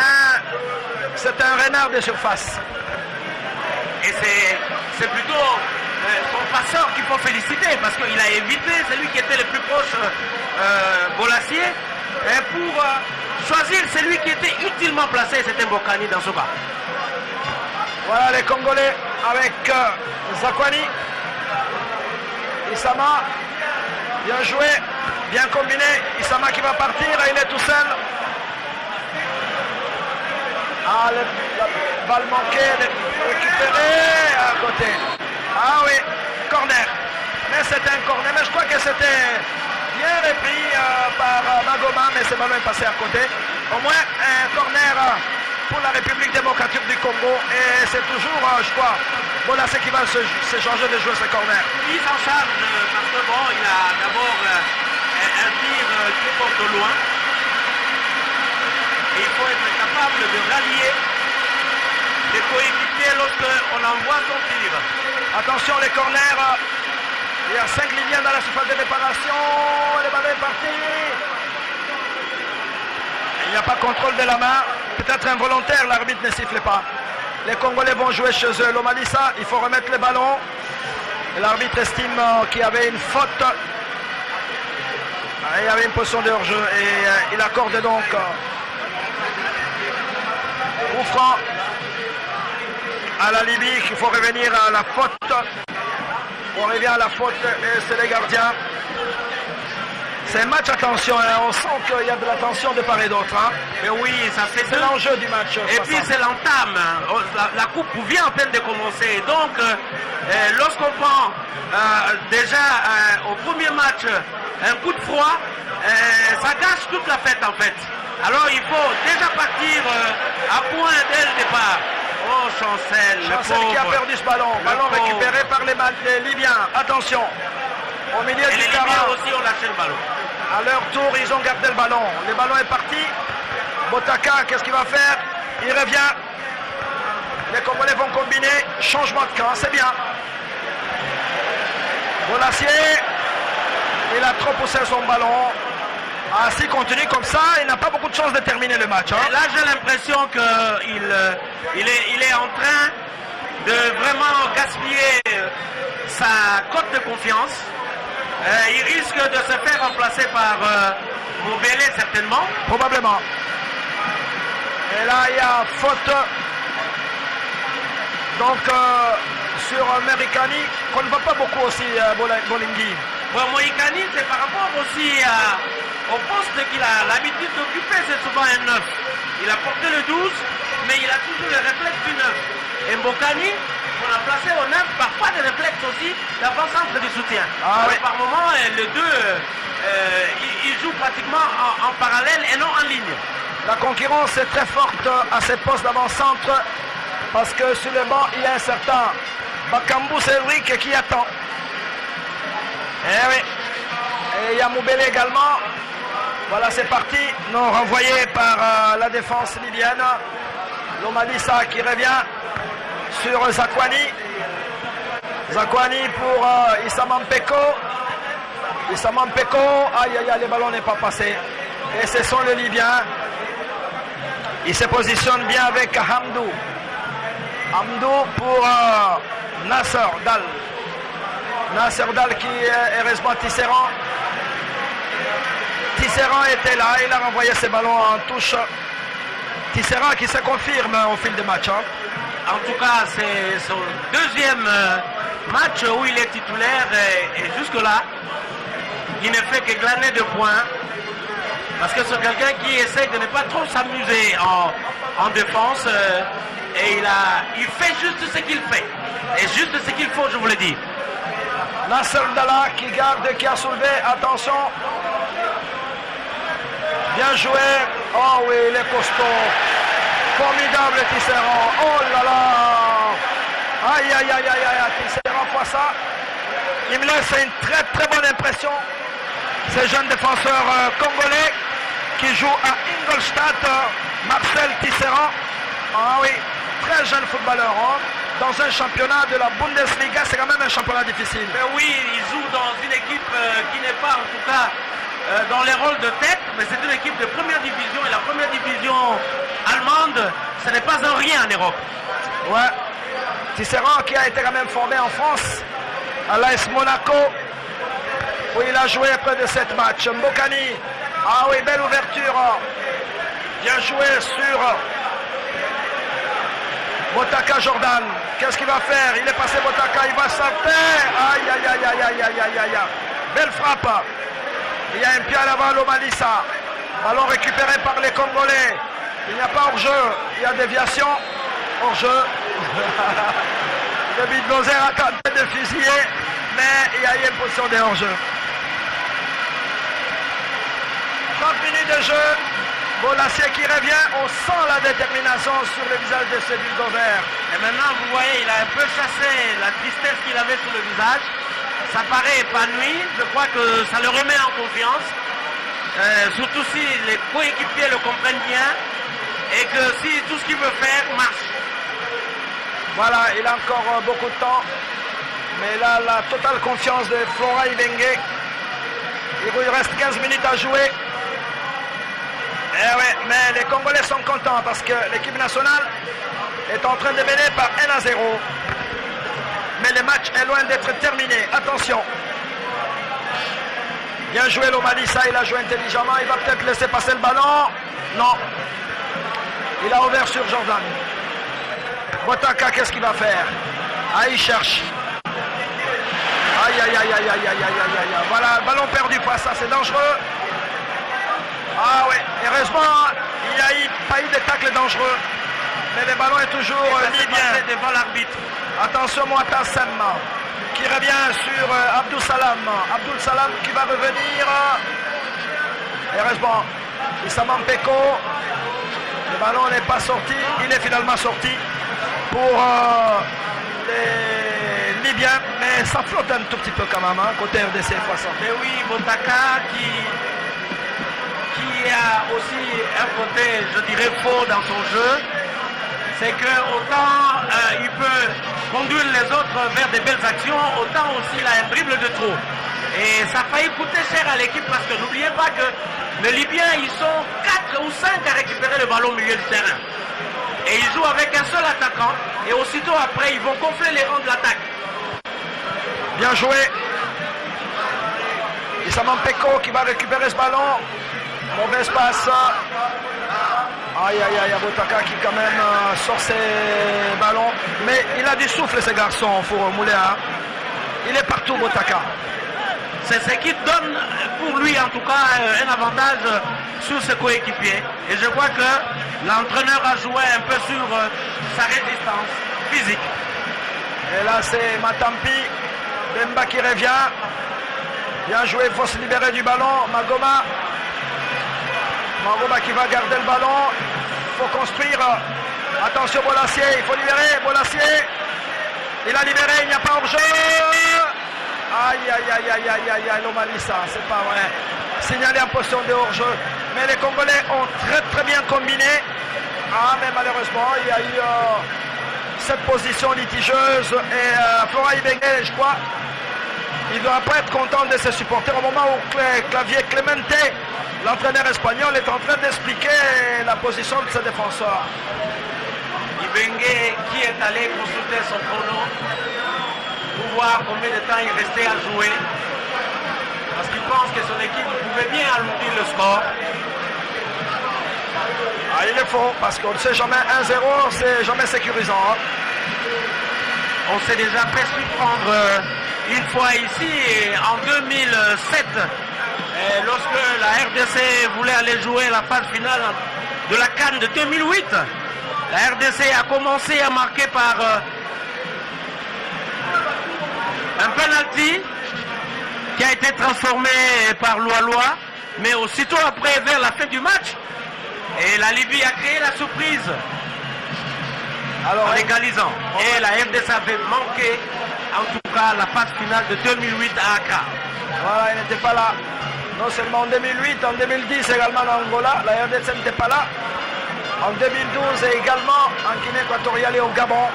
un renard de surface. Et c'est plutôt son passeur qu'il faut féliciter parce qu'il a évité celui qui était le plus proche, Bolasie. Et pour choisir celui qui était utilement placé, c'était Mbokani dans ce bas. Voilà les Congolais avec Zakwani. Issama, bien joué, bien combiné. Issama qui va partir, il est tout seul. Ah, la balle manquée, récupérée à côté. Ah oui, corner. Mais c'était un corner, mais je crois que c'était bien repris par Magoma, mais ce ballon est passé à côté. Au moins un corner pour la République démocratique du Congo. Et c'est toujours, je crois, Bolasie qui va se changer de jouer ce corner. Il s'en charge parce que bon, il a d'abord un tir qui porte loin. Et il faut être capable de rallier les coéquipiers lorsqu'on envoie son tir. Attention les corners. Il y a 5 Libyens dans la surface de réparation. Le ballon est parti. Il n'y a pas contrôle de la main. Peut-être involontaire, l'arbitre ne siffle pas. Les Congolais vont jouer chez eux. L'Omalissa, il faut remettre le ballon. L'arbitre estime qu'il y avait une faute. Il y avait une position de hors-jeu et il accorde donc coup franc à la Libye qu'il faut revenir à la faute. On revient à la faute et c'est les gardiens. C'est un match, attention, hein, on sent qu'il y a de la tension de part et d'autre. Hein. Mais oui, ça fait c'est l'enjeu du match. Et puis c'est l'entame. La coupe vient à peine de commencer. Donc, lorsqu'on prend déjà au premier match un coup de froid, ça gâche toute la fête en fait. Alors il faut déjà partir à point dès le départ. Oh, Chancel, Chancel qui a perdu ce ballon. Ballon récupéré par les Libyens. Attention, au milieu et du les terrain. Libyens aussi ont lâché le ballon. À leur tour, ils ont gardé le ballon. Le ballon est parti. Botaka, qu'est-ce qu'il va faire? Il revient. Les Congolais vont combiner. Changement de camp, c'est bien. Bolassier, il a trop poussé son ballon. S'il continue comme ça, il n'a pas beaucoup de chance de terminer le match. Hein. Là, j'ai l'impression qu'il est en train de vraiment gaspiller sa cote de confiance. Il risque de se faire remplacer par Moubélé, certainement. Probablement. Et là, il y a faute. Donc, sur Merikani, qu'on ne voit pas beaucoup aussi, Bolingui. Bon, Moïkani, c'est par rapport aussi au poste qu'il a l'habitude d'occuper, c'est souvent un 9. Il a porté le 12, mais il a toujours le réflexe du 9. Et Mbokani, on a placé au 9, parfois des réflexes aussi d'avant-centre du soutien. Alors, oui. Par moment, les deux, ils jouent pratiquement en parallèle et non en ligne. La concurrence est très forte à ces postes d'avant-centre parce que sur le banc, il y a un certain Bakambu Cédric qui attend. Eh oui. Et il y a Moubélé également. Voilà, c'est parti. Non, renvoyé par la défense libyenne. Lomalissa qui revient sur Zakwani. Zakwani pour Issamampeko. Issamampeko. Aïe, aïe, aïe, le ballon n'est pas passé. Et ce sont les Libyens. Il se positionne bien avec Hamdou. Hamdou pour Nasser Dal. Nasser Dal qui est heureusement Tisserand. Tisserand était là, il a renvoyé ses ballons en touche. Tisserand qui se confirme au fil du match. Hein. En tout cas, c'est son deuxième match où il est titulaire et jusque-là, il ne fait que glaner de points. Parce que c'est quelqu'un qui essaie de ne pas trop s'amuser en défense et il fait juste ce qu'il fait. Et juste ce qu'il faut, je vous le dis. Nasser Dalla qui garde, qui a soulevé, attention. Bien joué. Oh oui, il est costaud. Formidable Tisserand. Oh là là. Aïe, aïe, aïe, aïe, aïe. Tisserand voit ça. Il me laisse une très très bonne impression. Ces jeunes défenseurs congolais qui jouent à Ingolstadt, Marcel Tisserand. Ah oui, très jeune footballeur. Hein. Dans un championnat de la Bundesliga, c'est quand même un championnat difficile. Mais oui, il joue dans une équipe qui n'est pas en tout cas dans les rôles de tête, mais c'est une équipe de première division et la première division allemande, ce n'est pas un rien en Europe. Ouais, Tisserand qui a été quand même formé en France, à l'AS Monaco, où il a joué près de 7 matchs. Mbokani, ah oui, belle ouverture, bien joué sur Botaka Jordan. Qu'est-ce qu'il va faire? Il est passé Botaka, il va sauter. Aïe, aïe, aïe, aïe, aïe, aïe, aïe, aïe. Belle frappe. Il y a un pied à l'avant, Lomalissa. Ballon récupéré par les Congolais. Il n'y a pas hors-jeu, il y a déviation. Hors-jeu. Le bulldozer a tenté de fusiller, mais il y a eu une position de hors-jeu. 30 minutes de jeu. Bolassier qui revient, on sent la détermination sur le visage de ce bulldozer. Et maintenant, vous voyez, il a un peu chassé la tristesse qu'il avait sur le visage. Ça paraît épanoui, je crois que ça le remet en confiance. Surtout si les coéquipiers le comprennent bien et que si tout ce qu'il veut faire marche. Voilà, il a encore beaucoup de temps. Mais là, la totale confiance de Florent Ibenge. Il lui reste 15 minutes à jouer. Eh ouais, mais les Congolais sont contents parce que l'équipe nationale est en train de mener par 1-0. Mais le match est loin d'être terminé. Attention. Bien joué Lomalissa, il a joué intelligemment. Il va peut-être laisser passer le ballon. Non. Il a ouvert sur Jordan. Botaka, qu'est-ce qu'il va faire? Ah, il cherche. Aïe, aïe, aïe, aïe, aïe, aïe, aïe, aïe, aïe. Voilà, ballon perdu, pas ça, c'est dangereux. Ah ouais, heureusement, il n'y a pas eu de tacle dangereux. Mais le ballon est toujours mis bien devant l'arbitre. Attention, Moatassem qui revient sur Abdou Salam. Abdul Salam qui va revenir. Heureusement, Issam Peko. Le ballon n'est pas sorti. Il est finalement sorti pour les Libyens. Mais ça flotte un tout petit peu quand même, hein, côté RDC 60. Mais oui, Botaka qui a aussi un côté, je dirais, faux dans son jeu. C'est que autant il peut conduire les autres vers des belles actions, autant aussi il a un dribble de trop. Et ça a failli coûter cher à l'équipe parce que n'oubliez pas que les Libyens, ils sont 4 ou 5 à récupérer le ballon au milieu du terrain. Et ils jouent avec un seul attaquant et aussitôt après, ils vont gonfler les rangs de l'attaque. Bien joué. Issam Peko qui va récupérer ce ballon. Mauvais passe. Aïe aïe aïe, Botaka qui quand même sort ses ballons. Mais il a du souffle ce garçon, pour Moulin. Il est partout, Botaka. C'est ce qui donne pour lui en tout cas un avantage sur ses coéquipiers. Et je crois que l'entraîneur a joué un peu sur sa résistance physique. Et là c'est Matampi. Bemba qui revient. Bien joué, il faut se libérer du ballon. Magoma qui va garder le ballon. Il faut construire. Attention Bolassier, il faut libérer. Bolassier. Il a libéré, il n'y a pas hors-jeu. Aïe aïe aïe aïe aïe aïe aïe, Lomalissa, c'est pas vrai. Signalé en position de hors-jeu. Mais les Congolais ont très bien combiné. Ah mais malheureusement il y a eu cette position litigieuse. Et Flora Ibenge, je crois, il ne doit pas être content de ses supporters au moment où Clavier Clemente, l'entraîneur espagnol, est en train d'expliquer la position de ses défenseurs. Ibenge qui est allé consulter son chrono pour voir combien de temps il restait à jouer. Parce qu'il pense que son équipe pouvait bien alourdir le score. Ah, il est faux, parce qu'on ne sait jamais 1-0, c'est jamais sécurisant. Hein. On s'est déjà fait surprendre une fois ici, en 2007, lorsque la RDC voulait aller jouer la phase finale de la CAN de 2008. La RDC a commencé à marquer par un penalty qui a été transformé par Loa, mais aussitôt après, vers la fin du match, et la Libye a créé la surprise en égalisant. Et la RDC avait manqué, en tout cas, la phase finale de 2008 à Accra. Voilà, il n'était pas là. Non seulement en 2008, en 2010 également en Angola, la RDC n'était pas là. En 2012 et également en Guinée équatoriale et au Gabon.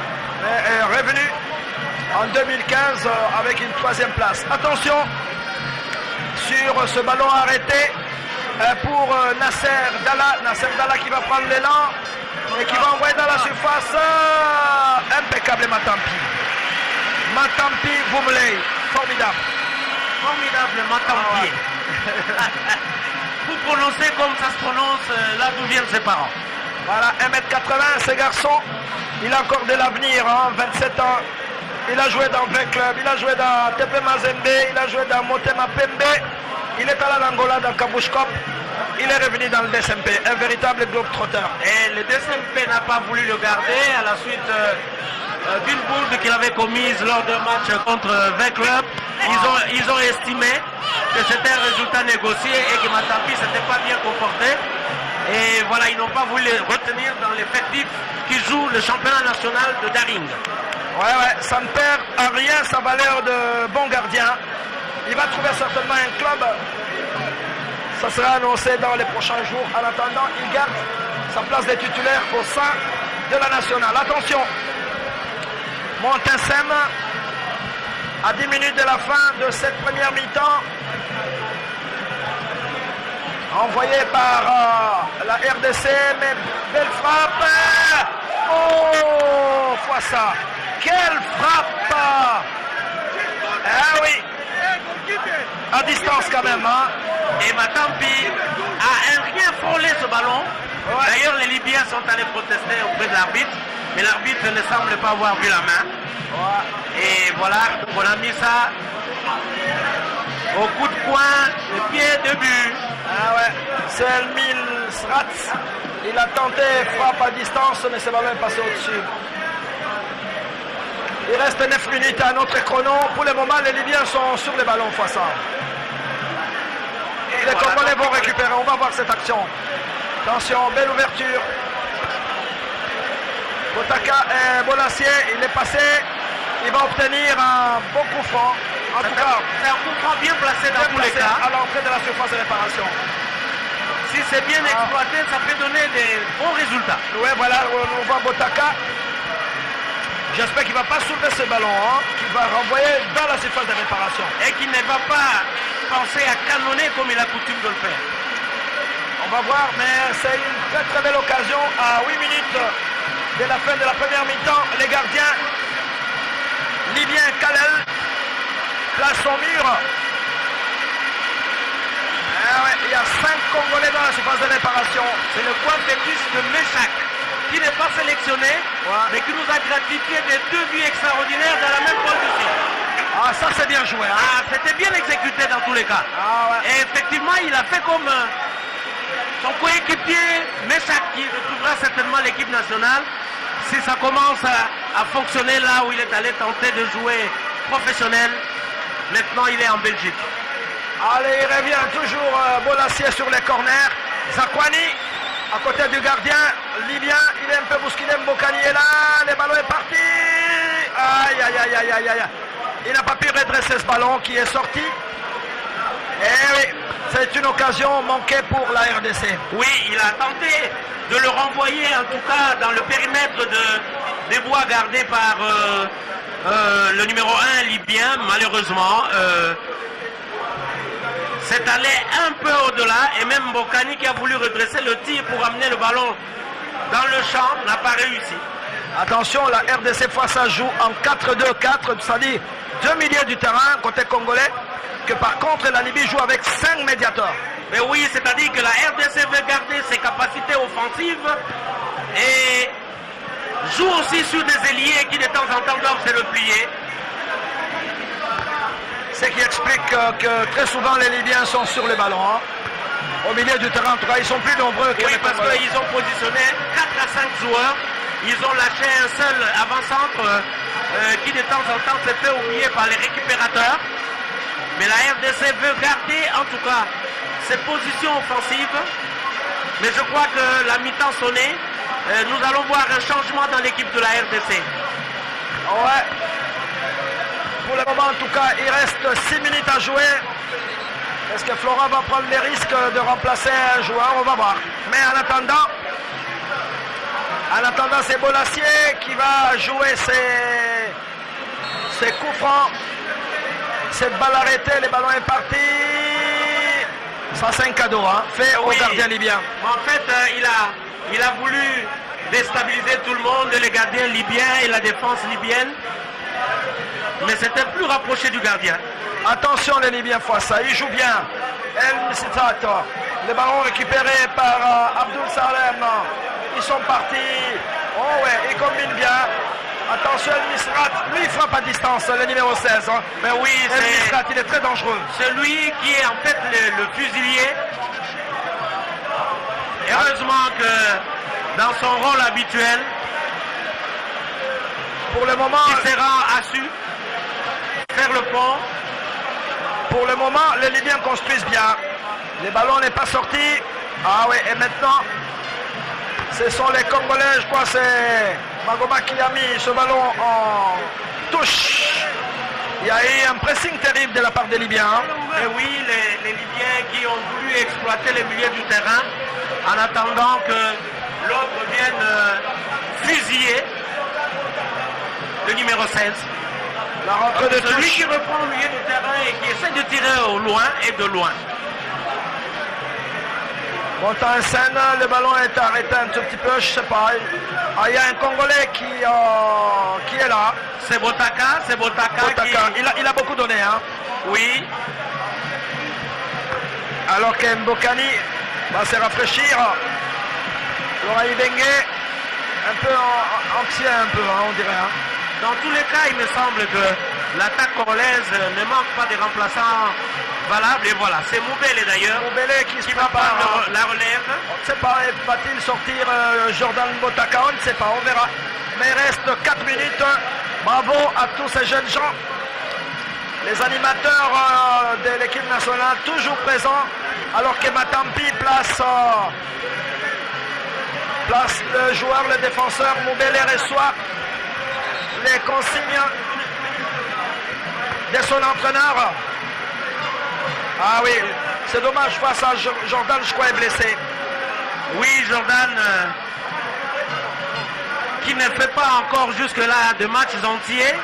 Est revenu en 2015 avec une 3e place. Attention sur ce ballon arrêté pour Nasser Dalla. Nasser Dalla qui va prendre l'élan et qui va envoyer dans la surface. Impeccable Matampi. Matampi Boumley. Formidable. Formidable Matampi. Vous prononcez comme ça se prononce là d'où viennent ses parents. Voilà, 1m80, ce garçon, il a encore de l'avenir, hein, 27 ans. Il a joué dans 20 clubs, il a joué dans TP Mazembe, il a joué dans Motema Pembe, il est allé en Angola dans Kabush Cup, il est revenu dans le DSMP, un véritable globe-trotter. Et le DSMP n'a pas voulu le garder à la suite d'une bourde qu'il avait commise lors d'un match contre 20 clubs. Ils ont estimé que c'était un résultat négocié et que Matampi ne s'était pas bien comporté. Et voilà, ils n'ont pas voulu les retenir dans l'effectif qui joue le championnat national de Daring. Ouais, ça ne perd à rien sa valeur de bon gardien. Il va trouver certainement un club. Ça sera annoncé dans les prochains jours. En attendant, il garde sa place de titulaire au sein de la nationale. Attention, Montesem, à 10 minutes de la fin de cette première mi-temps, envoyé par la RDC, mais belle frappe. Oh, fois ça. Quelle frappe. Ah oui. À distance quand même. Hein. Et Matampi a rien frôlé ce ballon. Ouais. D'ailleurs, les Libyens sont allés protester auprès de l'arbitre, mais l'arbitre ne semble pas avoir vu la main. Ouais. Et voilà, on a mis ça au coup de poing, le pied de but. Ah ouais, c'est Elmil Srat. Il a tenté frappe à distance, mais ce ballon est passé au-dessus. Il reste 9 minutes à notre chrono. Pour le moment, les Libyens sont sur les ballons fois ça. Les Congolais vont récupérer. On va voir cette action. Attention, belle ouverture. Botaka et Bolassier, il est passé. Il va obtenir un bon coup franc. En tout cas, c'est un coup franc bien placé dans tous les cas. À l'entrée de la surface de réparation. Si c'est bien exploité, ça peut donner des bons résultats. Oui, voilà, on voit Botaka. J'espère qu'il ne va pas soulever ce ballon, hein, qu'il va renvoyer dans la surface de réparation. Et qu'il ne va pas penser à canonner comme il a coutume de le faire. On va voir, mais c'est une très très belle occasion à 8 minutes de la fin de la première mi-temps. Les gardiens libyens, Kalel place son mur. Ah ouais, il y a 5 Congolais dans la surface de réparation. C'est le point fétiche de Meshak, qui n'est pas sélectionné, mais qui nous a gratifié des 2 buts extraordinaires dans la même position. Ah, ça c'est bien joué. Hein. Ah, c'était bien exécuté dans tous les cas. Ah, ouais. Et effectivement, il a fait comme son coéquipier Meshak, qui retrouvera certainement l'équipe nationale si ça commence à fonctionner là où il est allé tenter de jouer professionnel. Maintenant, il est en Belgique. Allez, il revient toujours Bolassier sur les corners. Zakwani à côté du gardien libyen. Il est un peu bousculé. Mbokani est là. Le ballon est parti. Aïe, aïe, aïe, aïe, aïe, aïe. Il n'a pas pu redresser ce ballon qui est sorti. Et oui, c'est une occasion manquée pour la RDC. Oui, il a tenté de le renvoyer, en tout cas dans le périmètre des bois gardés par le numéro 1 libyen. Malheureusement, c'est allé un peu au-delà. Et même Mbokani, qui a voulu redresser le tir pour amener le ballon dans le champ, n'a pas réussi. Attention, la RDC face à joue en 4-2-4, c'est-à-dire 2 milieux du terrain côté congolais, que par contre la Libye joue avec 5 médiateurs. Mais oui, c'est-à-dire que la RDC veut garder ses capacités offensives et joue aussi sur des ailiers qui de temps en temps doivent se replier. Ce qui explique que très souvent les Libyens sont sur les ballons. Hein. Au milieu du terrain, en tout cas, ils sont plus nombreux que oui, parce qu'ils ont positionné 4 à 5 joueurs. Ils ont lâché un seul avant-centre qui de temps en temps s'est fait oublier par les récupérateurs. Mais la RDC veut garder en tout cas ses positions offensives. Mais je crois que la mi-temps sonnée, nous allons voir un changement dans l'équipe de la RDC. Ouais. Pour le moment, en tout cas, il reste 6 minutes à jouer. Est-ce que Flora va prendre les risques de remplacer un joueur? On va voir. Mais en attendant, c'est Bolassier qui va jouer ses coups francs. Cette balle arrêtée, le ballon est parti. Ça, c'est un cadeau fait au gardien libyen. En fait, il a voulu déstabiliser tout le monde, les gardiens libyens et la défense libyenne. Mais c'était plus rapproché du gardien. Attention les Libyens fois ça, ils jouent bien. El Misitato, le ballon récupéré par Abdul Salem. Ils sont partis. Oh ouais, ils combinent bien. Attention El Misrat, lui il frappe à distance, le numéro 16. Hein. Mais oui, El Misrat, il est très dangereux. C'est lui qui est en fait le fusilier. Et heureusement que dans son rôle habituel, pour le moment, il sera assu faire le pont. Pour le moment, les Libyens construisent bien. Les ballons n'est pas sortis. Ah oui, et maintenant, ce sont les Congolais, je crois c'est Magoma qui a mis ce ballon en touche. Il y a eu un pressing terrible de la part des Libyens. Hein. Et oui, les Libyens qui ont voulu exploiter les milieux du terrain en attendant que l'autre vienne fusiller le numéro 16. La rentrée de celui touche. Qui reprend le milieu du terrain et qui essaie de tirer au loin et de loin. Montant en scène, le ballon est arrêté un tout petit peu, je sais pas. Ah, il y a un Congolais qui est là. C'est Botaka, Botaka. Il a beaucoup donné. Hein. Oui. alors qu'Mbokani va se rafraîchir. Flora Ibenge, un peu anxieux, un peu, hein, on dirait. Hein. Dans tous les cas, il me semble que l'attaque congolaise ne manque pas de remplaçants valables. Et voilà, c'est Moubele d'ailleurs qui va prendre la relève. On ne sait pas, va-t-il sortir Jordan Botaka? On ne sait pas, on verra. Mais il reste 4 minutes. Bravo à tous ces jeunes gens. Les animateurs de l'équipe nationale toujours présents. Alors que Matampi place le joueur, le défenseur. Moubele reçoit les consignes de son entraîneur. Ah oui, c'est dommage face à Jordan, je crois, est blessé. Oui, Jordan, qui ne fait pas encore jusque-là de matchs entiers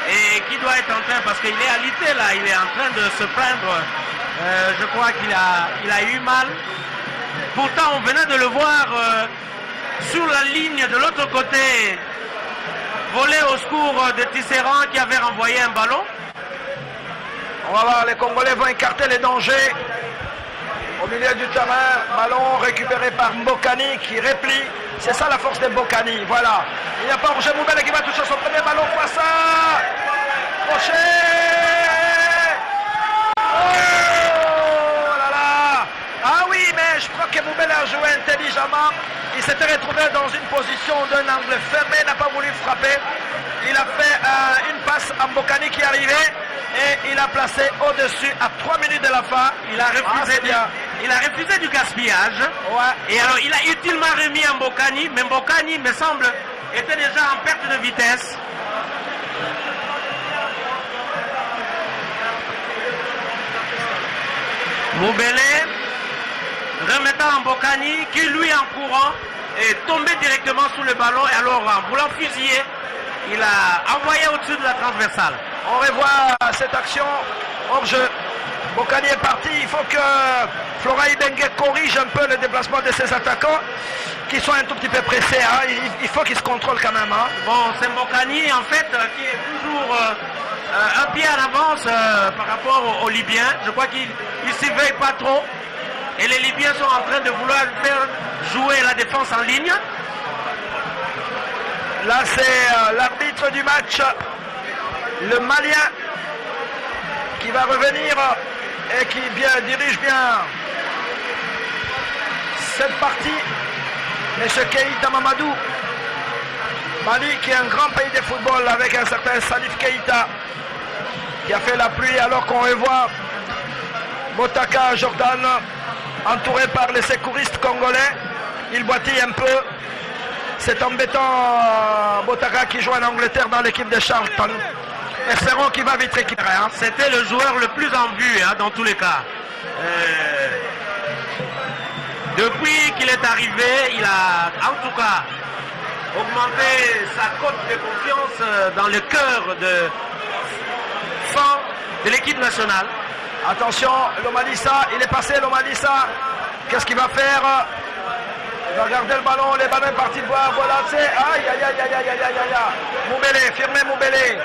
et qui doit être en train, parce qu'il est alité là, il est en train de se plaindre. Je crois qu'il a eu mal. Pourtant, on venait de le voir sur la ligne de l'autre côté, voler au secours de Tisserand qui avait renvoyé un ballon. On va voir, les Congolais vont écarter les dangers. Au milieu du terrain, ballon récupéré par Mbokani qui replie. C'est ça la force de Mbokani, voilà. Il n'y a pas Roger Moubele qui va toucher son premier ballon face à Rocher. Oh là là. Ah oui, mais je crois que Moubele a joué intelligemment. Il s'était retrouvé dans une position d'un angle fermé, n'a pas voulu frapper. Il a fait une passe à Mbokani qui arrivait et il a placé au-dessus à 3 minutes de la fin. Il a refusé du gaspillage. Ouais. Et alors il a utilement remis à Mbokani, mais Mbokani, me semble, était déjà en perte de vitesse. Moubele remettant Mbokani qui lui en courant est tombé directement sous le ballon et alors en voulant fusiller, il a envoyé au-dessus de la transversale. On revoit cette action hors jeu. Mbokani est parti, il faut que Flora Ibenge corrige un peu le déplacement de ses attaquants qui sont un tout petit peu pressés. Hein. Il faut qu'ils se contrôlent quand même. Hein. Bon, c'est Mbokani en fait qui est toujours un pied en avance par rapport aux Libyens. Je crois qu'il ne s'y veille pas trop. Et les Libyens sont en train de vouloir faire jouer la défense en ligne. Là, c'est l'arbitre du match, le Malien, qui va revenir et qui dirige bien cette partie. M. Keïta Mamadou. Mali qui est un grand pays de football avec un certain Salif Keïta qui a fait la pluie alors qu'on revoit Botaka Jordan entouré par les secouristes congolais. Il boitille un peu. C'est embêtant Botaka qui joue en Angleterre dans l'équipe de Charlton. Espérons qu'il va vite récupérer. Hein. C'était le joueur le plus en vue dans tous les cas. Depuis qu'il est arrivé, il a en tout cas augmenté sa cote de confiance dans le cœur de l'équipe nationale. Attention, Lomalissa, il est passé Lomalissa. Qu'est-ce qu'il va faire? Il va garder le ballon, les ballons est parti de voir. Voilà, c'est. Aïe, aïe, aïe, aïe, aïe, aïe, aïe, aïe. Moubele, firmé Moubele.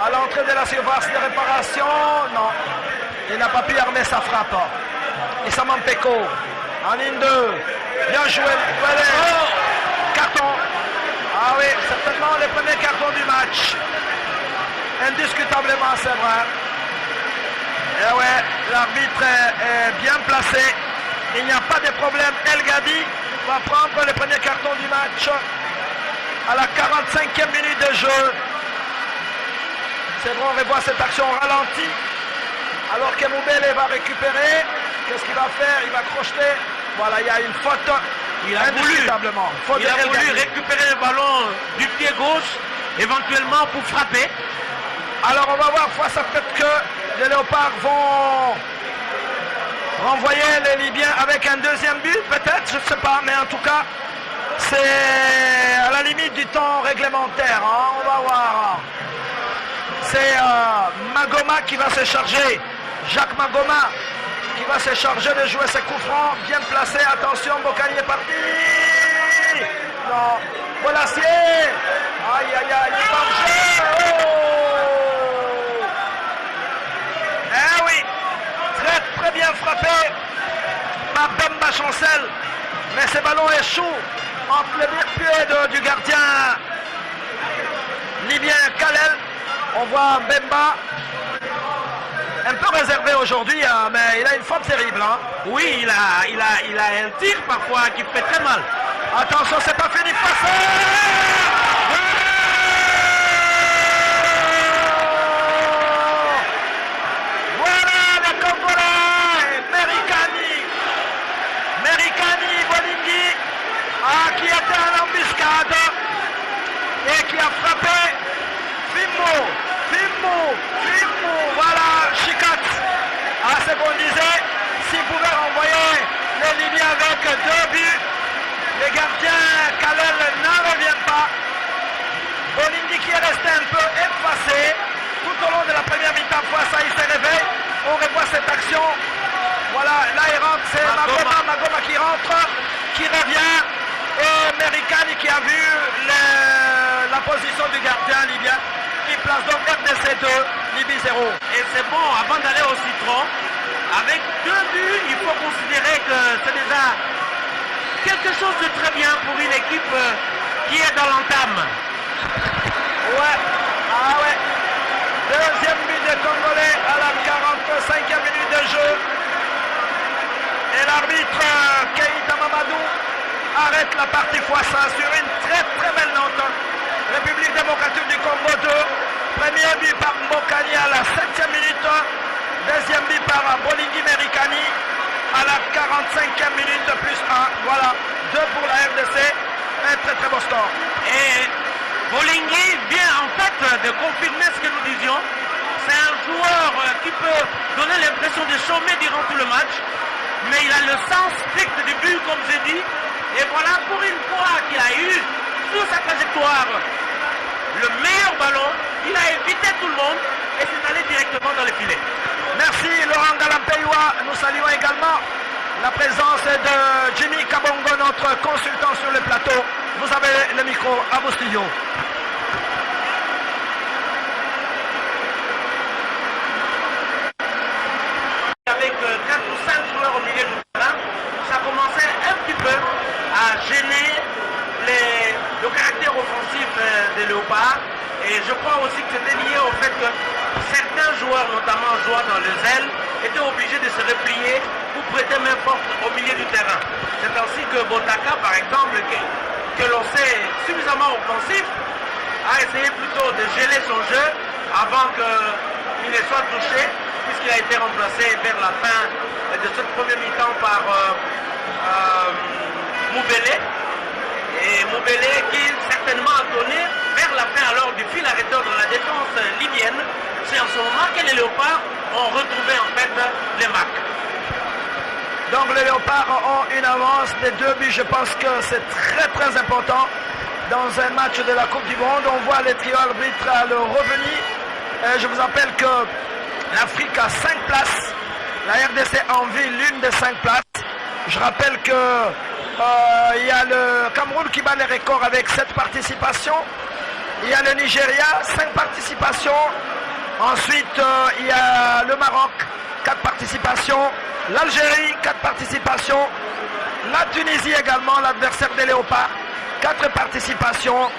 À l'entrée de la surface de réparation, non. Il n'a pas pu armer sa frappe. Issa Mampeko, en ligne 2. Bien joué, Moubele. Carton. Ah oui, certainement le premier carton du match. Indiscutablement, c'est vrai. Et ouais, l'arbitre est bien placé. Il n'y a pas de problème. El Gadi va prendre le premier carton du match à la 45e minute de jeu. C'est bon, on revoit cette action ralentie. Alors que Moubele va récupérer. Qu'est-ce qu'il va faire? Il va crocheter. Voilà, il y a une faute. Il a voulu récupérer le ballon du pied gauche, éventuellement pour frapper. Alors on va voir face à peut-être que les Léopards vont renvoyer les Libyens avec un deuxième but, peut-être, je ne sais pas, mais en tout cas, c'est à la limite du temps réglementaire. Hein, on va voir. C'est Magoma qui va se charger, Jacques Magoma qui va se charger de jouer ses coups francs, bien placé. Attention, Mbokani est parti. Non, Bolassier. Aïe, aïe, aïe, il est pas en jeu. Oh. Eh oui, très bien frappé chancelle, mais ce ballon échoue entre le pied du gardien libyen Kalel. On voit Mbemba un peu réservé aujourd'hui, hein, mais il a une forme terrible. Hein. Oui, il a un tir parfois qui fait très mal. Attention, c'est pas fini, passé. Voilà le Congolais, Merikani Bolingui, qui était en embuscade et qui a frappé Fimmo, voilà, Chicat. Ce qu'on disait, s'il pouvait renvoyer les Libyens avec 2 buts, les gardiens Kalel n'en reviennent pas. Bolingui qui est resté un peu effacé tout au long de la première mi-temps. Ça, il se réveille. On revoit cette action. Voilà, là il rentre, c'est Magoma qui rentre, qui revient. Et Merikani qui a vu la position du gardien libyen. Il place donc RDC 2, Libye 0. Et c'est bon, avant d'aller au citron, avec 2 buts, il faut considérer que c'est déjà quelque chose de très bien pour une équipe qui est dans l'entame. Ouais, deuxième but des Congolais à la 45e minute de jeu. Et l'arbitre Keïta Mamadou arrête la partie x1 sur une très très belle note. République démocratique du Congo 2. Premier but par Mbokani à la 7e minute. Deuxième but par Bolingui Merikani à la 45e minute plus 1. Voilà, 2 pour la RDC. Un très très beau score. Et Bolingui vient en fait de confirmer ce que nous disions. C'est un joueur qui peut donner l'impression de chômer durant tout le match. Mais il a le sens strict du but, comme j'ai dit. Et voilà, pour une fois qu'il a eu sur sa trajectoire le meilleur ballon, il a évité tout le monde et s'est allé directement dans le filet. Merci Laurent Galampeywa. Nous saluons également la présence de Jimmy Kabongo, notre consultant sur le plateau. Vous avez le micro à vos studios. Avec 4 ou 5 joueurs au milieu du terrain, ça commençait un petit peu à gêner le caractère offensif des Léopards. Et je crois aussi que c'était lié au fait que certains joueurs, notamment jouant dans les ailes, étaient obligés de se replier pour prêter main forte au milieu du terrain. C'est ainsi que Botaka, par exemple, que l'on sait suffisamment offensif, a essayé plutôt de geler son jeu avant qu'il ne soit touché, puisqu'il a été remplacé vers la fin de cette première mi-temps par Moubélé. Et Moubélé qui certainement a donné vers la fin alors du fil arrêteur dans la défense libyenne. C'est en ce moment que les Léopards ont retrouvé en fait les marques. Donc les Léopards ont une avance des 2 buts. Je pense que c'est très très important dans un match de la Coupe du Monde. On voit les trio arbitral revenir. Je vous rappelle que l'Afrique a 5 places. La RDC envie l'une des 5 places. Je rappelle que il y a le Cameroun qui bat les records avec 7 participations. Il y a le Nigeria, 5 participations. Ensuite, il y a le Maroc, 4 participations. L'Algérie, 4 participations. La Tunisie également, l'adversaire des Léopards, 4 participations.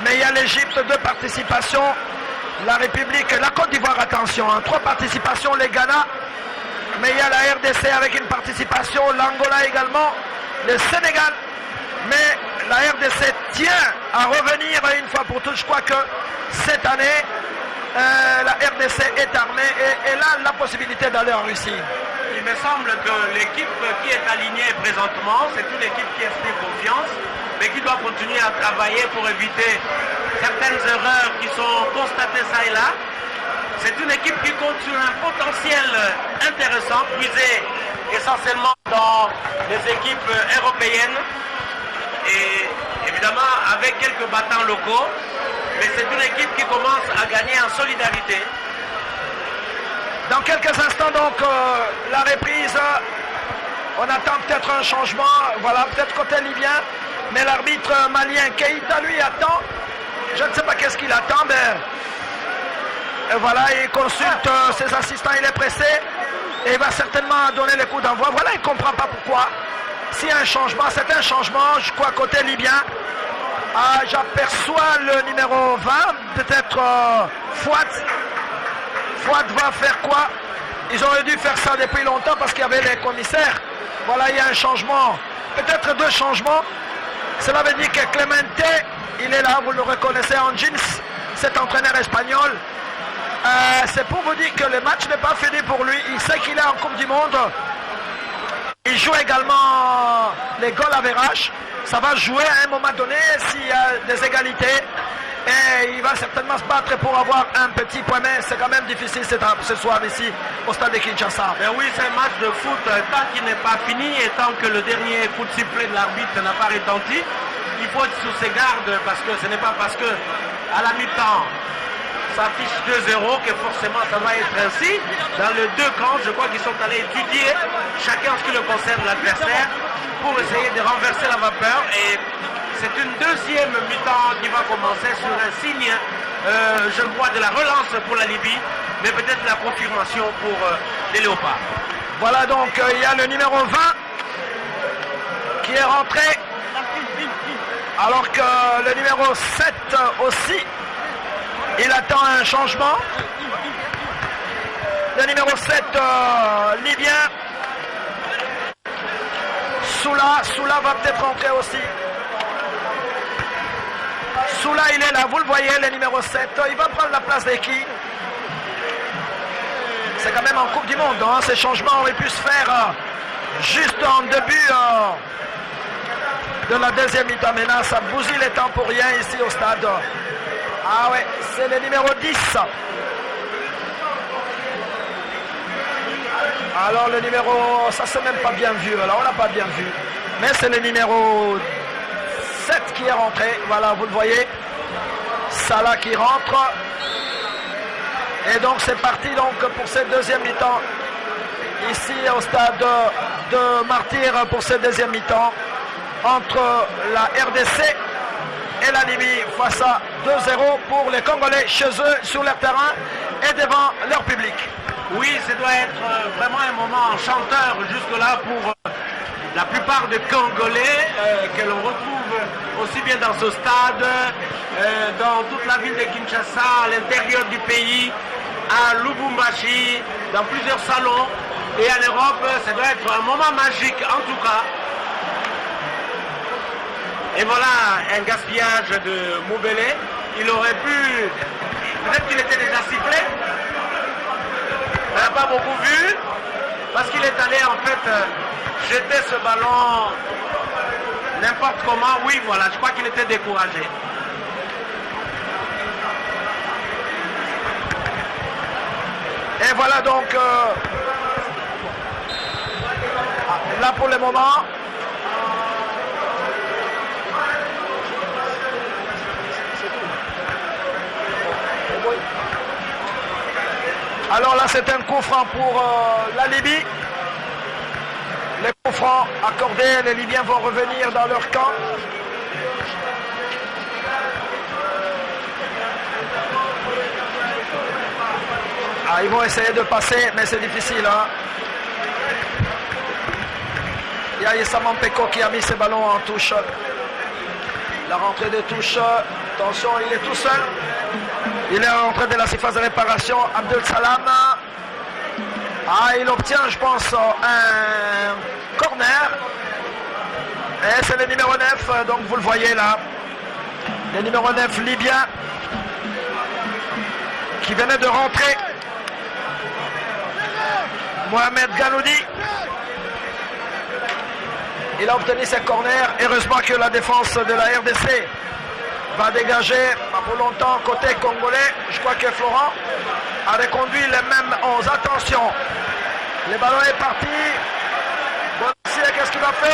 Mais il y a l'Égypte, 2 participations. La République, la Côte d'Ivoire, attention, 3 participations. Les Ghana. Mais il y a la RDC avec une participation. L'Angola également. Le Sénégal. Mais la RDC tient à revenir une fois pour toutes. Je crois que cette année, la RDC est armée et elle a la possibilité d'aller en Russie. Il me semble que l'équipe qui est alignée présentement, c'est une équipe qui inspire confiance, mais qui doit continuer à travailler pour éviter certaines erreurs qui sont constatées ça et là. C'est une équipe qui compte sur un potentiel intéressant, puisé essentiellement dans les équipes européennes et évidemment avec quelques battants locaux. Mais c'est une équipe qui commence à gagner en solidarité. Dans quelques instants, donc, la reprise. On attend peut-être un changement. Voilà, peut-être côté libyen. Mais l'arbitre malien Keïta, lui, attend. Je ne sais pas qu'est-ce qu'il attend, mais voilà, il consulte ses assistants. Il est pressé. Et il va certainement donner les coups d'envoi. Voilà, il ne comprend pas pourquoi s'il y a un changement, c'est un changement, je crois, côté libyen. J'aperçois le numéro 20, peut-être Fouad. Fouad va faire quoi? Ils auraient dû faire ça depuis longtemps parce qu'il y avait les commissaires. Voilà, il y a un changement, peut-être 2 changements. Cela veut dire que Clemente, il est là, vous le reconnaissez en jeans, cet entraîneur espagnol. C'est pour vous dire que le match n'est pas fini pour lui. Il sait qu'il est en Coupe du Monde. Il joue également les goals average. Ça va jouer à un moment donné s'il y a des égalités. Et il va certainement se battre pour avoir un petit point, mais c'est quand même difficile ce soir ici au stade de Kinshasa. Ben oui, c'est un match de foot tant qu'il n'est pas fini et tant que le dernier coup de sifflet de l'arbitre n'a pas retenti, il faut être sous ses gardes parce que ce n'est pas parce que à la mi-temps ça affiche 2-0 que forcément ça doit être ainsi. Dans les 2 camps, je crois qu'ils sont allés étudier chacun ce qui le concerne l'adversaire pour essayer de renverser la vapeur. Et c'est une deuxième mi-temps qui va commencer sur un signe, je crois, de la relance pour la Libye, mais peut-être la confirmation pour les Léopards. Voilà donc, il y a le numéro 20 qui est rentré, alors que le numéro 7 aussi, il attend un changement. Le numéro 7 libyen, Soula va peut-être rentrer aussi. Soula, il est là, vous le voyez, le numéro 7. Il va prendre la place de qui? C'est quand même en Coupe du Monde. Hein. Ces changements auraient pu se faire juste en début de la deuxième mi-temps. Maintenant, ça bousille les temps pour rien ici au stade. Ah ouais, c'est le numéro 10. Alors le numéro, ça c'est même pas bien vu. Alors on n'a pas bien vu. Mais c'est le numéro 7 qui est rentré. Voilà, vous le voyez. Salah qui rentre. Et donc c'est parti donc pour cette deuxième mi-temps. Ici au stade de Martyr pour cette deuxième mi-temps. Entre la RDC et la Libye face à 2-0 pour les Congolais chez eux sur leur terrain et devant leur public. Oui, ça doit être vraiment un moment enchanteur jusque-là pour la plupart des Congolais que l'on retrouve aussi bien dans ce stade, dans toute la ville de Kinshasa, à l'intérieur du pays, à Lubumbashi, dans plusieurs salons et en Europe. Ça doit être un moment magique en tout cas. Et voilà un gaspillage de Moubélé. Il aurait pu, peut-être qu'il était déjà sifflé. On n'a pas beaucoup vu, parce qu'il est allé en fait jeter ce ballon n'importe comment. Oui, voilà, je crois qu'il était découragé. Et voilà donc, là pour le moment, alors là c'est un coup franc pour la Libye. Les coups francs accordés, les Libyens vont revenir dans leur camp. Ils vont essayer de passer, mais c'est difficile. Hein. Il y a Issa Mampeko qui a mis ses ballons en touche. La rentrée de touche, attention, il est tout seul. Il est en train de la surface de réparation, Abdel Salam. Il obtient, je pense, un corner. Et c'est le numéro 9, donc vous le voyez là. Le numéro 9 libyen qui venait de rentrer. Mohamed Ganoudi. Il a obtenu ses corners. Heureusement que la défense de la RDC va dégager, pas pour longtemps, côté congolais. Je crois que Florent a reconduit les mêmes 11. Attention, le ballon est parti. Bonacier, qu'est-ce qu'il va faire?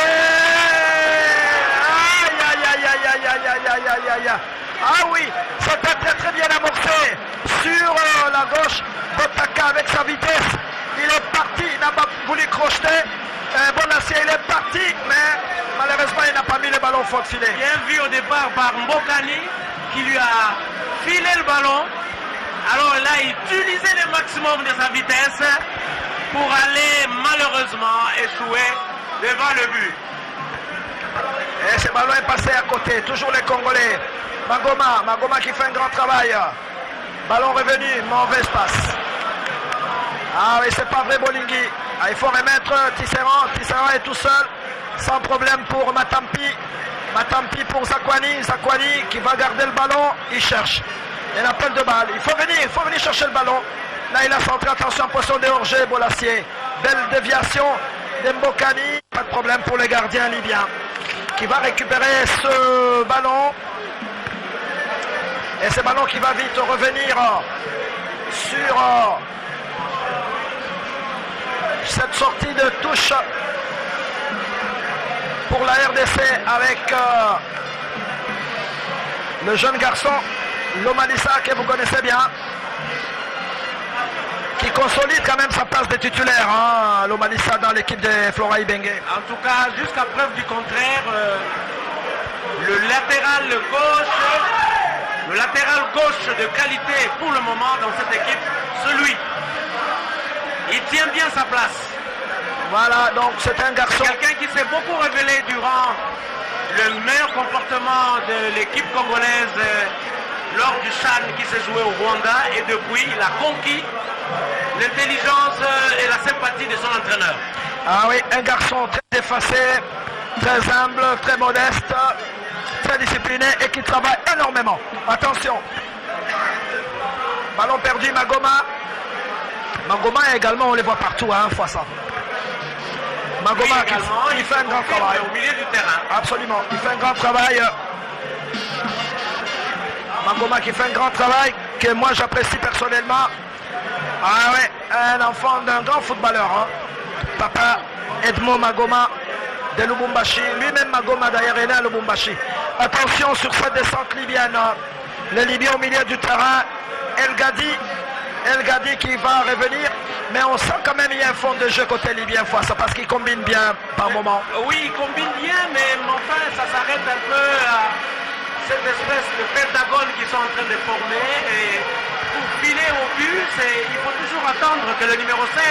Aïe. Ah oui, c'était très très bien amorcé sur la gauche. Botaka avec sa vitesse. Il est parti, il n'a pas voulu crocheter. Bonacier, il est parti, mais malheureusement, il n'a pas mis le ballon faute filet. Bien vu au départ par Mbokani qui lui a filé le ballon. Alors là, il utilisait le maximum de sa vitesse pour aller malheureusement échouer devant le but. Et ce ballon est passé à côté. Toujours les Congolais. Magoma qui fait un grand travail. Ballon revenu, mauvaise passe. Ah oui, c'est pas vrai Bolingui. Ah, il faut remettre Tisserand. Tisserand est tout seul. Sans problème pour Matampi. Matampi pour Zakwani. Zakwani qui va garder le ballon. Il cherche. Il y a un appel de balle. Il faut venir chercher le ballon. Là, il a centré. Attention, poisson de Orgé, Bolassier. Belle déviation d'Mbokani. Pas de problème pour les gardiens libyens. Qui va récupérer ce ballon. Et ce ballon qui va vite revenir sur cette sortie de touche pour la RDC avec le jeune garçon Lomalissa que vous connaissez bien, qui consolide quand même sa place de titulaire, hein, Lomalissa dans l'équipe de Flora Ibenge. En tout cas, jusqu'à preuve du contraire, le latéral gauche de qualité pour le moment dans cette équipe, celui, il tient bien sa place. Voilà, donc c'est un garçon. Quelqu'un qui s'est beaucoup révélé durant le meilleur comportement de l'équipe congolaise lors du CHAN qui s'est joué au Rwanda, et depuis il a conquis l'intelligence et la sympathie de son entraîneur. Ah oui, un garçon très effacé, très humble, très modeste, très discipliné et qui travaille énormément. Attention. Ballon perdu, Magoma. Magoma également, on les voit partout, hein, fois ça. Magoma oui, également, il fait un grand travail. Au milieu du terrain. Absolument, il fait un grand travail. Magoma qui fait un grand travail que moi j'apprécie personnellement. Ah ouais, un enfant d'un grand footballeur. Hein. Papa Edmond Magoma de Lubumbashi. Lui-même Magoma d'ailleurs est né à Lubumbashi. Attention sur cette descente libyenne. Les Libyens au milieu du terrain. El Gadi qui va revenir. Mais on sent quand même qu'il y a un fond de jeu côté libyen fois ça parce qu'il combine bien par moment. Oui, il combine bien, mais enfin ça s'arrête un peu à cette espèce de pentagone qu'ils sont en train de former. Et pour filer au but, il faut toujours attendre que le numéro 16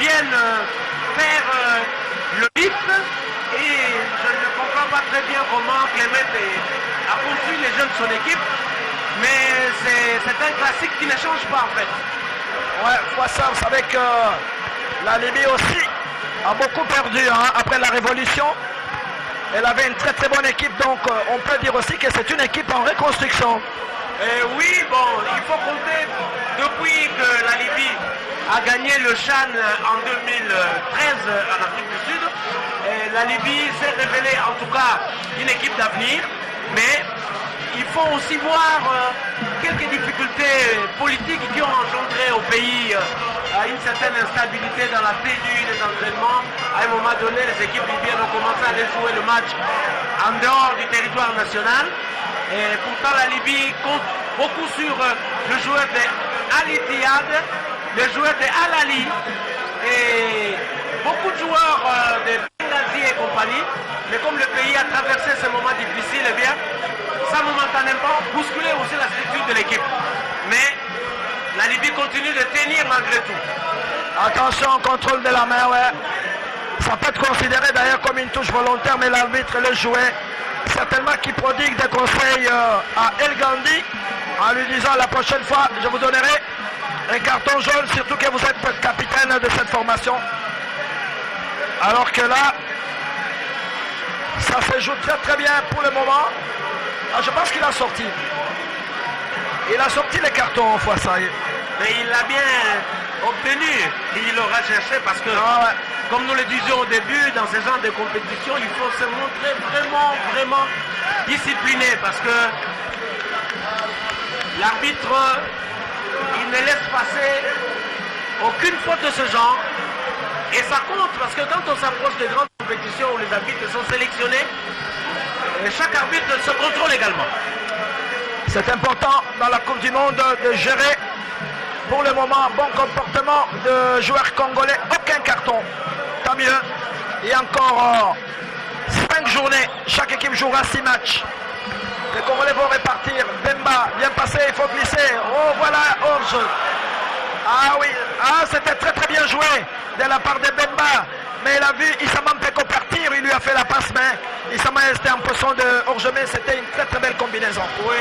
vienne faire le bip. Et je ne comprends pas très bien comment Clément a construit les jeunes de son équipe. Mais c'est un classique qui ne change pas en fait. Ouais, fois ça, vous savez que la Libye aussi a beaucoup perdu hein, après la révolution. Elle avait une très très bonne équipe, donc on peut dire aussi que c'est une équipe en reconstruction. Oui, bon, il faut compter depuis que la Libye a gagné le CHAN en 2013 en Afrique du Sud. Et la Libye s'est révélée en tout cas une équipe d'avenir, mais il faut aussi voir quelques difficultés politiques qui ont engendré au pays une certaine instabilité dans la tenue des entraînements. À un moment donné, les équipes libyennes ont commencé à aller jouer le match en dehors du territoire national. Et pourtant, la Libye compte beaucoup sur le joueur de Al-Ittihad, le joueur de Al-Ali et beaucoup de joueurs de Benghazi et compagnie. Mais comme le pays a traversé ce moment difficile, eh bien, ça momentanément bousculer aussi la structure de l'équipe. Mais la Libye continue de tenir malgré tout. Attention, contrôle de la main, ouais. Ça peut être considéré d'ailleurs comme une touche volontaire, mais l'arbitre le jouait. Certainement qui prodigue des conseils à El Gandhi en lui disant la prochaine fois je vous donnerai un carton jaune, surtout que vous êtes capitaine de cette formation. Alors que là, ça se joue très très bien pour le moment. Ah, je pense qu'il a sorti. Il a sorti les cartons en fois ça. Mais il l'a bien obtenu. Il l'aura cherché parce que, comme nous le disions au début, dans ce genre de compétition, il faut se montrer vraiment discipliné parce que l'arbitre, il ne laisse passer aucune faute de ce genre. Et ça compte parce que quand on s'approche des grandes compétitions où les arbitres sont sélectionnés, chaque arbitre se contrôle également. C'est important dans la Coupe du Monde de gérer pour le moment bon comportement de joueurs congolais. Aucun carton. Tant mieux. Et encore 5 journées. Chaque équipe jouera 6 matchs. Les Congolais vont répartir. Bemba, bien passé, il faut glisser. Oh voilà, Orge. Ah oui, c'était très très bien joué de la part de Bemba. Mais il a vu Issa Mampeko partir. revenir, il lui a fait la passe, mais Issama était en position de hors-jeu, c'était une très très belle combinaison. Oui,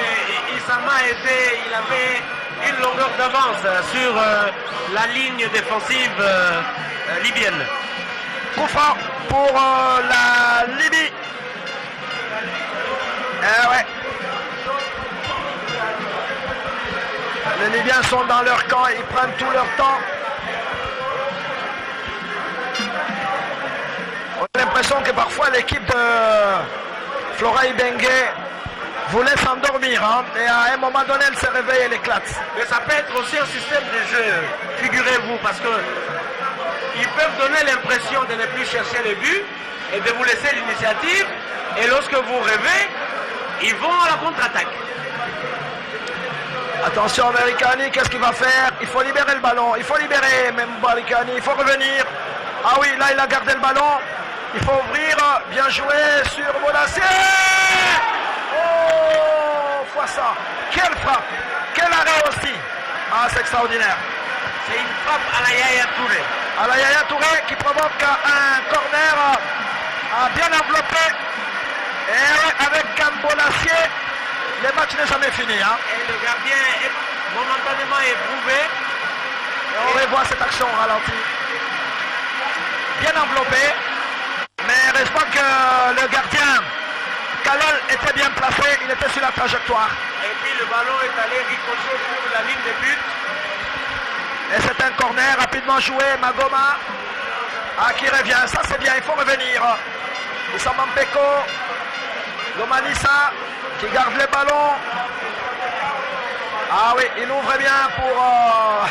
Issama il avait une longueur d'avance sur la ligne défensive libyenne. Coup franc pour la Libye. Ouais. Les Libyens sont dans leur camp, ils prennent tout leur temps. On a l'impression que parfois l'équipe de Flora Ibenge voulait s'endormir, hein, et à un moment donné elle se réveille et elle éclate. Mais ça peut être aussi un système de jeu, figurez-vous, parce que ils peuvent donner l'impression de ne plus chercher les buts et de vous laisser l'initiative, et lorsque vous rêvez, ils vont à la contre-attaque. Attention Americani, qu'est-ce qu'il va faire? Il faut libérer le ballon, il faut libérer même Americani, il faut revenir. Ah oui, là il a gardé le ballon. Il faut ouvrir, bien joué sur Bolassier. Oh, Fouassa. Quelle frappe, quel arrêt aussi. Ah, c'est extraordinaire. C'est une frappe à la Yaya Touré. À la Yaya Touré qui provoque un corner bien enveloppé. Et avec Bolassier, le match n'est jamais fini. Hein. Et le gardien est momentanément éprouvé. Et on revoit cette action au ralenti. Bien enveloppé. Mais heureusement que le gardien Kalel était bien placé, il était sur la trajectoire. Et puis le ballon est allé ricocher sur la ligne de but. Et c'est un corner rapidement joué, Magoma qui revient, ça c'est bien, il faut revenir. Issa Mampeko, Gomalissa qui garde le ballon. Ah oui, il ouvre bien pour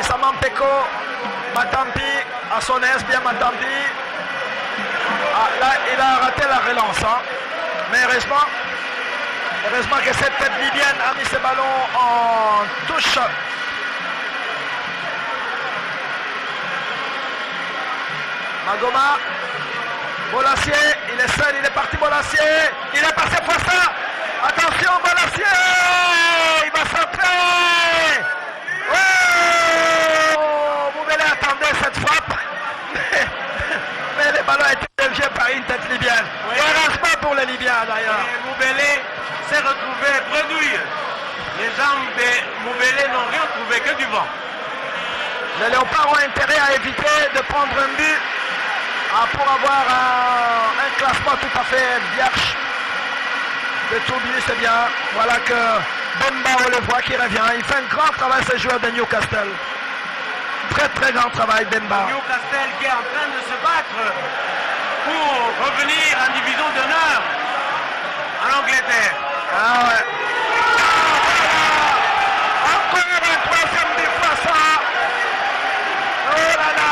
Issa Mampeko, Matampi, à son aise, bien Matampi. Ah, là, il a raté la relance, hein. Mais heureusement que cette tête libyenne a mis ce ballon en touche. Magoma, Bolassier, il est seul, il est parti Bolassier, il est passé Fouassa. Attention Bolassier, il va centrer. Oh, Moubele attendait cette frappe. Mais le ballon a été dévié par une tête libyenne. Oui. Heureusement pour les Libyens d'ailleurs. Moubele s'est retrouvé bredouille. Les jambes de Moubele n'ont rien trouvé que du vent. Les Léopards ont intérêt à éviter de prendre un but pour avoir un classement tout à fait vierge. De tout but, c'est bien. Voilà que Bemba, on le voit qui revient. Il fait un grand travail, ce joueur de Newcastle. Très très grand travail Bemba. Newcastle qui est en train de se battre pour revenir en division d'honneur en Angleterre. Ah ouais. Encore un troisième but Fouassa. Oh là là.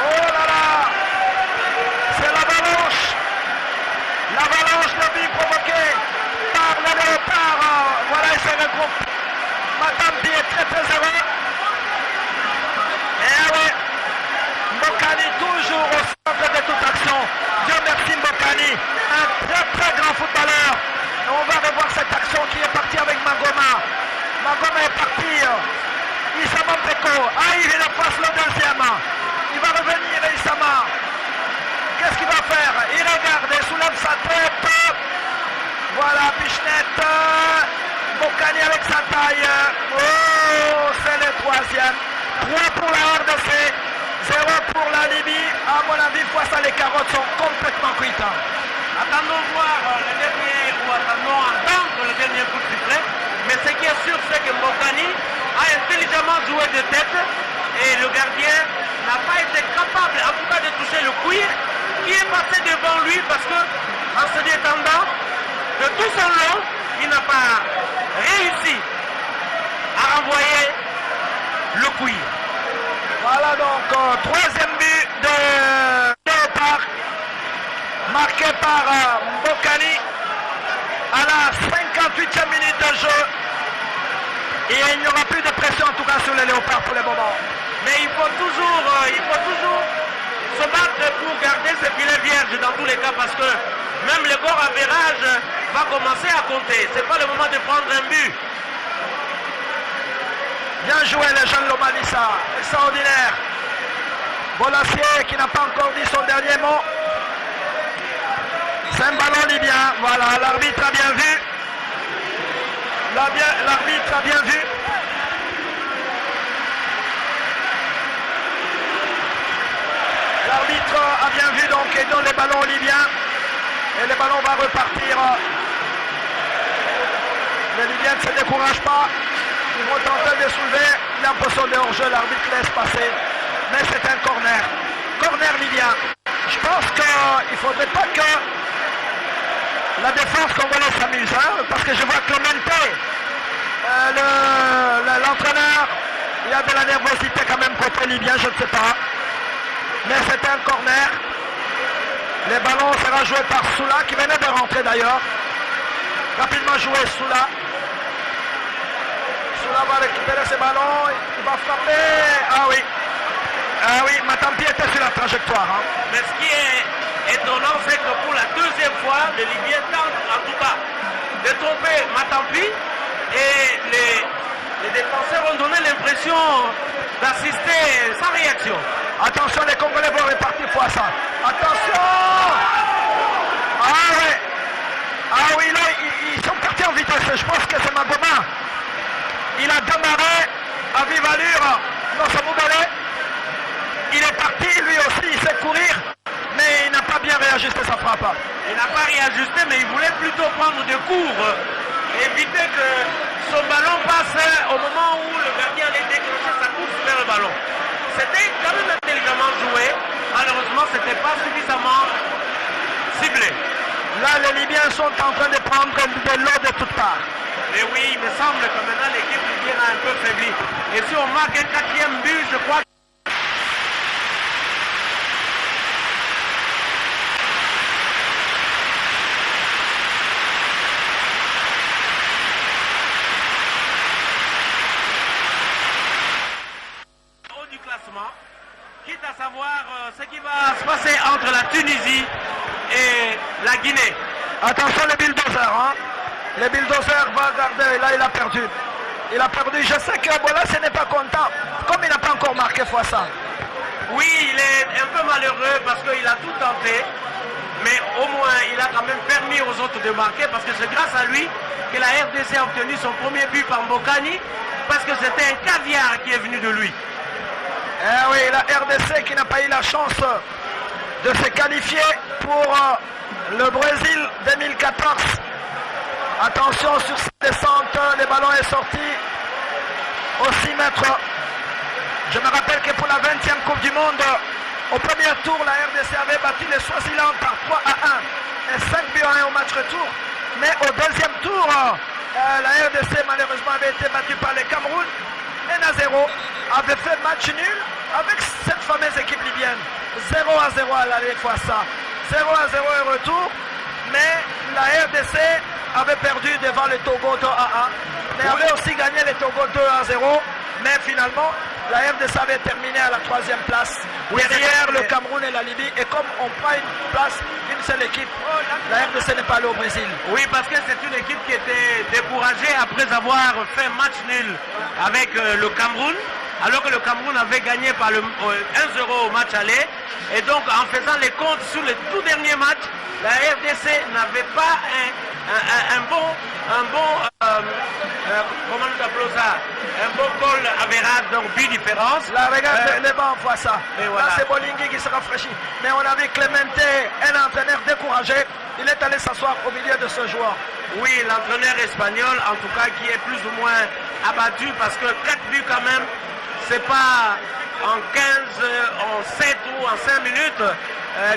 Oh là là. C'est l'avalanche. L'avalanche de but provoquée par le Léopard. Voilà, il se regroupe. Matampi est très très heureux. Eh oui, Mbokani toujours au centre de toute action. Dieu merci Mbokani, un très très grand footballeur. Et on va revoir cette action qui est partie avec Magoma. Magoma est parti. Issama Mpeko. Ah, il passe le deuxième. Il va revenir Issama. Qu'est-ce qu'il va faire? Il regarde, il soulève sa tête. Voilà, Pichnette. Mbokani avec sa taille. Oh, c'est le troisième. 3 pour la RDC, 0 pour la Libye. À mon avis, Fouassa, les carottes sont complètement cuites. Attendons voir le dernier, ou attendons entendre le dernier coup de sifflet. Mais ce qui est sûr, c'est que Mbokani a intelligemment joué de tête et le gardien n'a pas été capable, en tout cas, de toucher le cuir qui est passé devant lui parce que, en se détendant, de tout son long, il n'a pas réussi à renvoyer le cuir. Voilà donc troisième but de Léopard marqué par Mbokani à la 58e minute de jeu. Et il n'y aura plus de pression en tout cas sur les Léopards pour le moment. Mais il faut toujours se battre pour garder ce filet vierge dans tous les cas parce que même le corps à virage va commencer à compter. C'est pas le moment de prendre un but. Bien joué les jeunes Lomalissa, extraordinaire. Bolassier qui n'a pas encore dit son dernier mot. C'est un ballon libyen. Voilà, l'arbitre a bien vu. L'arbitre a bien vu. L'arbitre a bien vu, donc il donne les ballons libyens. Et le ballon va repartir. Les Libyens ne se découragent pas. Ils vont tenter de soulever. Il est en position de hors-jeu, l'arbitre laisse passer. Mais c'est un corner. Corner libyen. Je pense qu'il ne faudrait pas que la défense congolaise s'amuse. Hein, parce que je vois Clemente, l'entraîneur, il y a de la nervosité quand même côté libyen, je ne sais pas. Mais c'est un corner. Le ballon sera joué par Soula, qui venait de rentrer d'ailleurs. Rapidement joué Soula. Soula va récupérer ce ballon. Il va frapper. Ah oui. Ah oui, Matampi était sur la trajectoire. Hein. Mais ce qui est étonnant, c'est que pour la deuxième fois, les Libyens tentent en tout cas de tromper Matampi. Et les défenseurs ont donné l'impression d'assister sans réaction. Attention, les Congolais vont repartir fois ça. Attention! Ah ouais! Ah oui, là, ils sont partis en vitesse. Je pense que c'est Magoma. Il a démarré à vive allure dans son Moubalé. Il est parti, lui aussi, il sait courir. Mais il n'a pas bien réajusté sa frappe. Il n'a pas réajusté, mais il voulait plutôt prendre des cours. Éviter que son ballon passe au moment où le gardien allait déclencher sa course vers le ballon. C'était quand même intelligemment joué. Malheureusement, ce n'était pas suffisamment ciblé. Là, les Libyens sont en train de prendre de l'eau de toutes parts. Mais oui, il me semble que maintenant l'équipe libyenne a un peu faibli. Et si on marque un quatrième but, je crois que... Quitte à savoir ce qui va se passer entre la Tunisie et la Guinée. Attention les bulldozers, hein. Les bulldozers va garder, là il a perdu. Il a perdu, je sais que Bolassier n'est pas content, comme il n'a pas encore marqué fois ça. Oui, il est un peu malheureux parce qu'il a tout tenté, mais au moins il a quand même permis aux autres de marquer parce que c'est grâce à lui que la RDC a obtenu son premier but par Mbokani, parce que c'était un caviar qui est venu de lui. Eh oui, la RDC qui n'a pas eu la chance de se qualifier pour le Brésil 2014. Attention sur cette descente, le ballon est sorti au 6 mètres. Je me rappelle que pour la 20e Coupe du Monde, au premier tour, la RDC avait battu les Swaziland par 3-1 et 5 buts à 1 au match retour. Mais au deuxième tour, la RDC malheureusement avait été battue par le Cameroun. 1-0, avait fait match nul avec cette fameuse équipe libyenne. 0-0 à l'aller fois ça. 0-0 au retour, mais la RDC avait perdu devant le Togo 2-1, mais avait aussi gagné le Togo 2-0, mais finalement la RDC avait terminé à la 3e place, derrière le Cameroun et la Libye, et comme on prend une place, une seule équipe, la RDC n'est pas allée au Brésil. Oui, parce que c'est une équipe qui était découragée après avoir fait match nul avec le Cameroun, alors que le Cameroun avait gagné par 1-0 au match aller, et donc en faisant les comptes sur le tout dernier match, la RDC n'avait pas un bon comment nous appelons ça, un bon goal average, donc but différence. Là, regarde les bancs, on voit ça. Voilà. Là, c'est Bolingui qui se rafraîchit. Mais on a vu Clemente, un entraîneur découragé. Il est allé s'asseoir au milieu de ce joueur. Oui, l'entraîneur espagnol, en tout cas, qui est plus ou moins abattu parce que 4 buts quand même, c'est pas en 15, en 7 ou en 5 minutes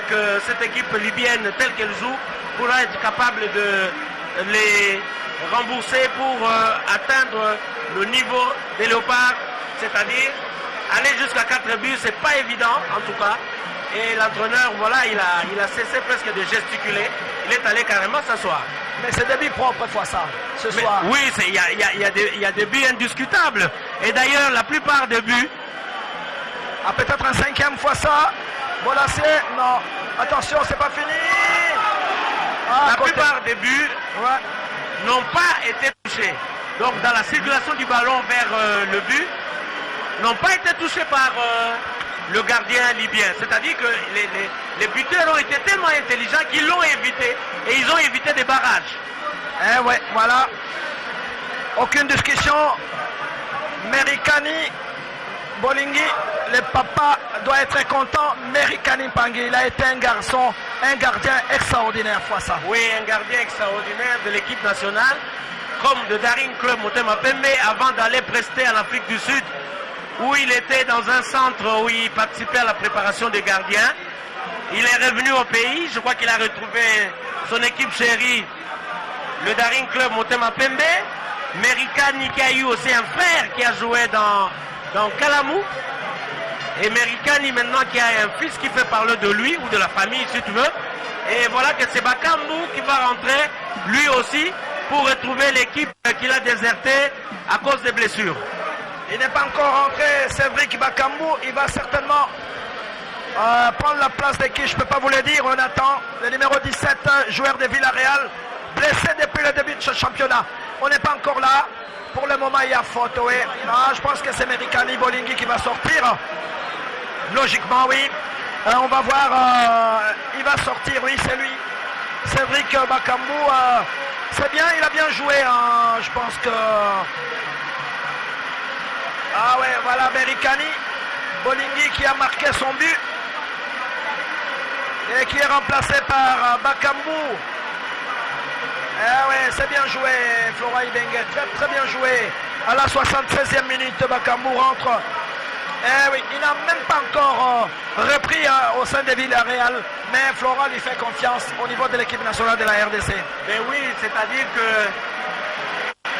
que cette équipe libyenne, telle qu'elle joue, pourra être capable de les rembourser pour atteindre le niveau des Léopards, c'est-à-dire aller jusqu'à 4 buts, c'est pas évident en tout cas. Et l'entraîneur, voilà, il a cessé presque de gesticuler, il est allé carrément s'asseoir. Mais c'est des buts propres fois ça, ce soir. Oui, il y a des buts indiscutables. Et d'ailleurs, la plupart des buts... Ah, peut-être un 5e fois ça. Bolassier, non. Attention, c'est pas fini. La plupart des buts n'ont pas été touchés. Donc dans la circulation du ballon vers le but, n'ont pas été touchés par le gardien libyen. C'est-à-dire que les buteurs ont été tellement intelligents qu'ils l'ont évité et ils ont évité des barrages. Eh ouais, voilà. Aucune discussion. Merikani Bolingui, le papa doit être content. Merikani Pangui, il a été un garçon, un gardien extraordinaire, fois ça. Oui, un gardien extraordinaire de l'équipe nationale, comme de Daring Club Motema Pembe, avant d'aller prester en Afrique du Sud, où il était dans un centre où il participait à la préparation des gardiens. Il est revenu au pays, je crois qu'il a retrouvé son équipe chérie, le Daring Club Motema Pembe. Merikani qui a eu aussi un frère qui a joué dans Kalamou. Et Merikani maintenant qui a un fils qui fait parler de lui ou de la famille si tu veux. Et voilà que c'est Bakambu qui va rentrer lui aussi pour retrouver l'équipe qu'il a désertée à cause des blessures. Il n'est pas encore rentré, Cédric Bakambu, il va certainement prendre la place de qui, je ne peux pas vous le dire, on attend. Le numéro 17, joueur de Villarreal, blessé depuis le début de ce championnat. On n'est pas encore là. Pour le moment, il y a faute, oui. Non, je pense que c'est Merikani Bolingui qui va sortir. Logiquement, oui. On va voir. Il va sortir, oui, c'est lui. Cédric Bakambu. C'est bien, il a bien joué. Je pense que... Ah ouais, voilà Merikani Bolingui qui a marqué son but. Et qui est remplacé par Bakambu. Eh ouais, c'est bien joué, Flora Ibenge, très bien joué. À la 73e minute, Bakambu rentre. Eh oui, il n'a même pas encore repris au sein de Villarreal, mais Flora lui fait confiance au niveau de l'équipe nationale de la RDC. Mais oui, c'est-à-dire que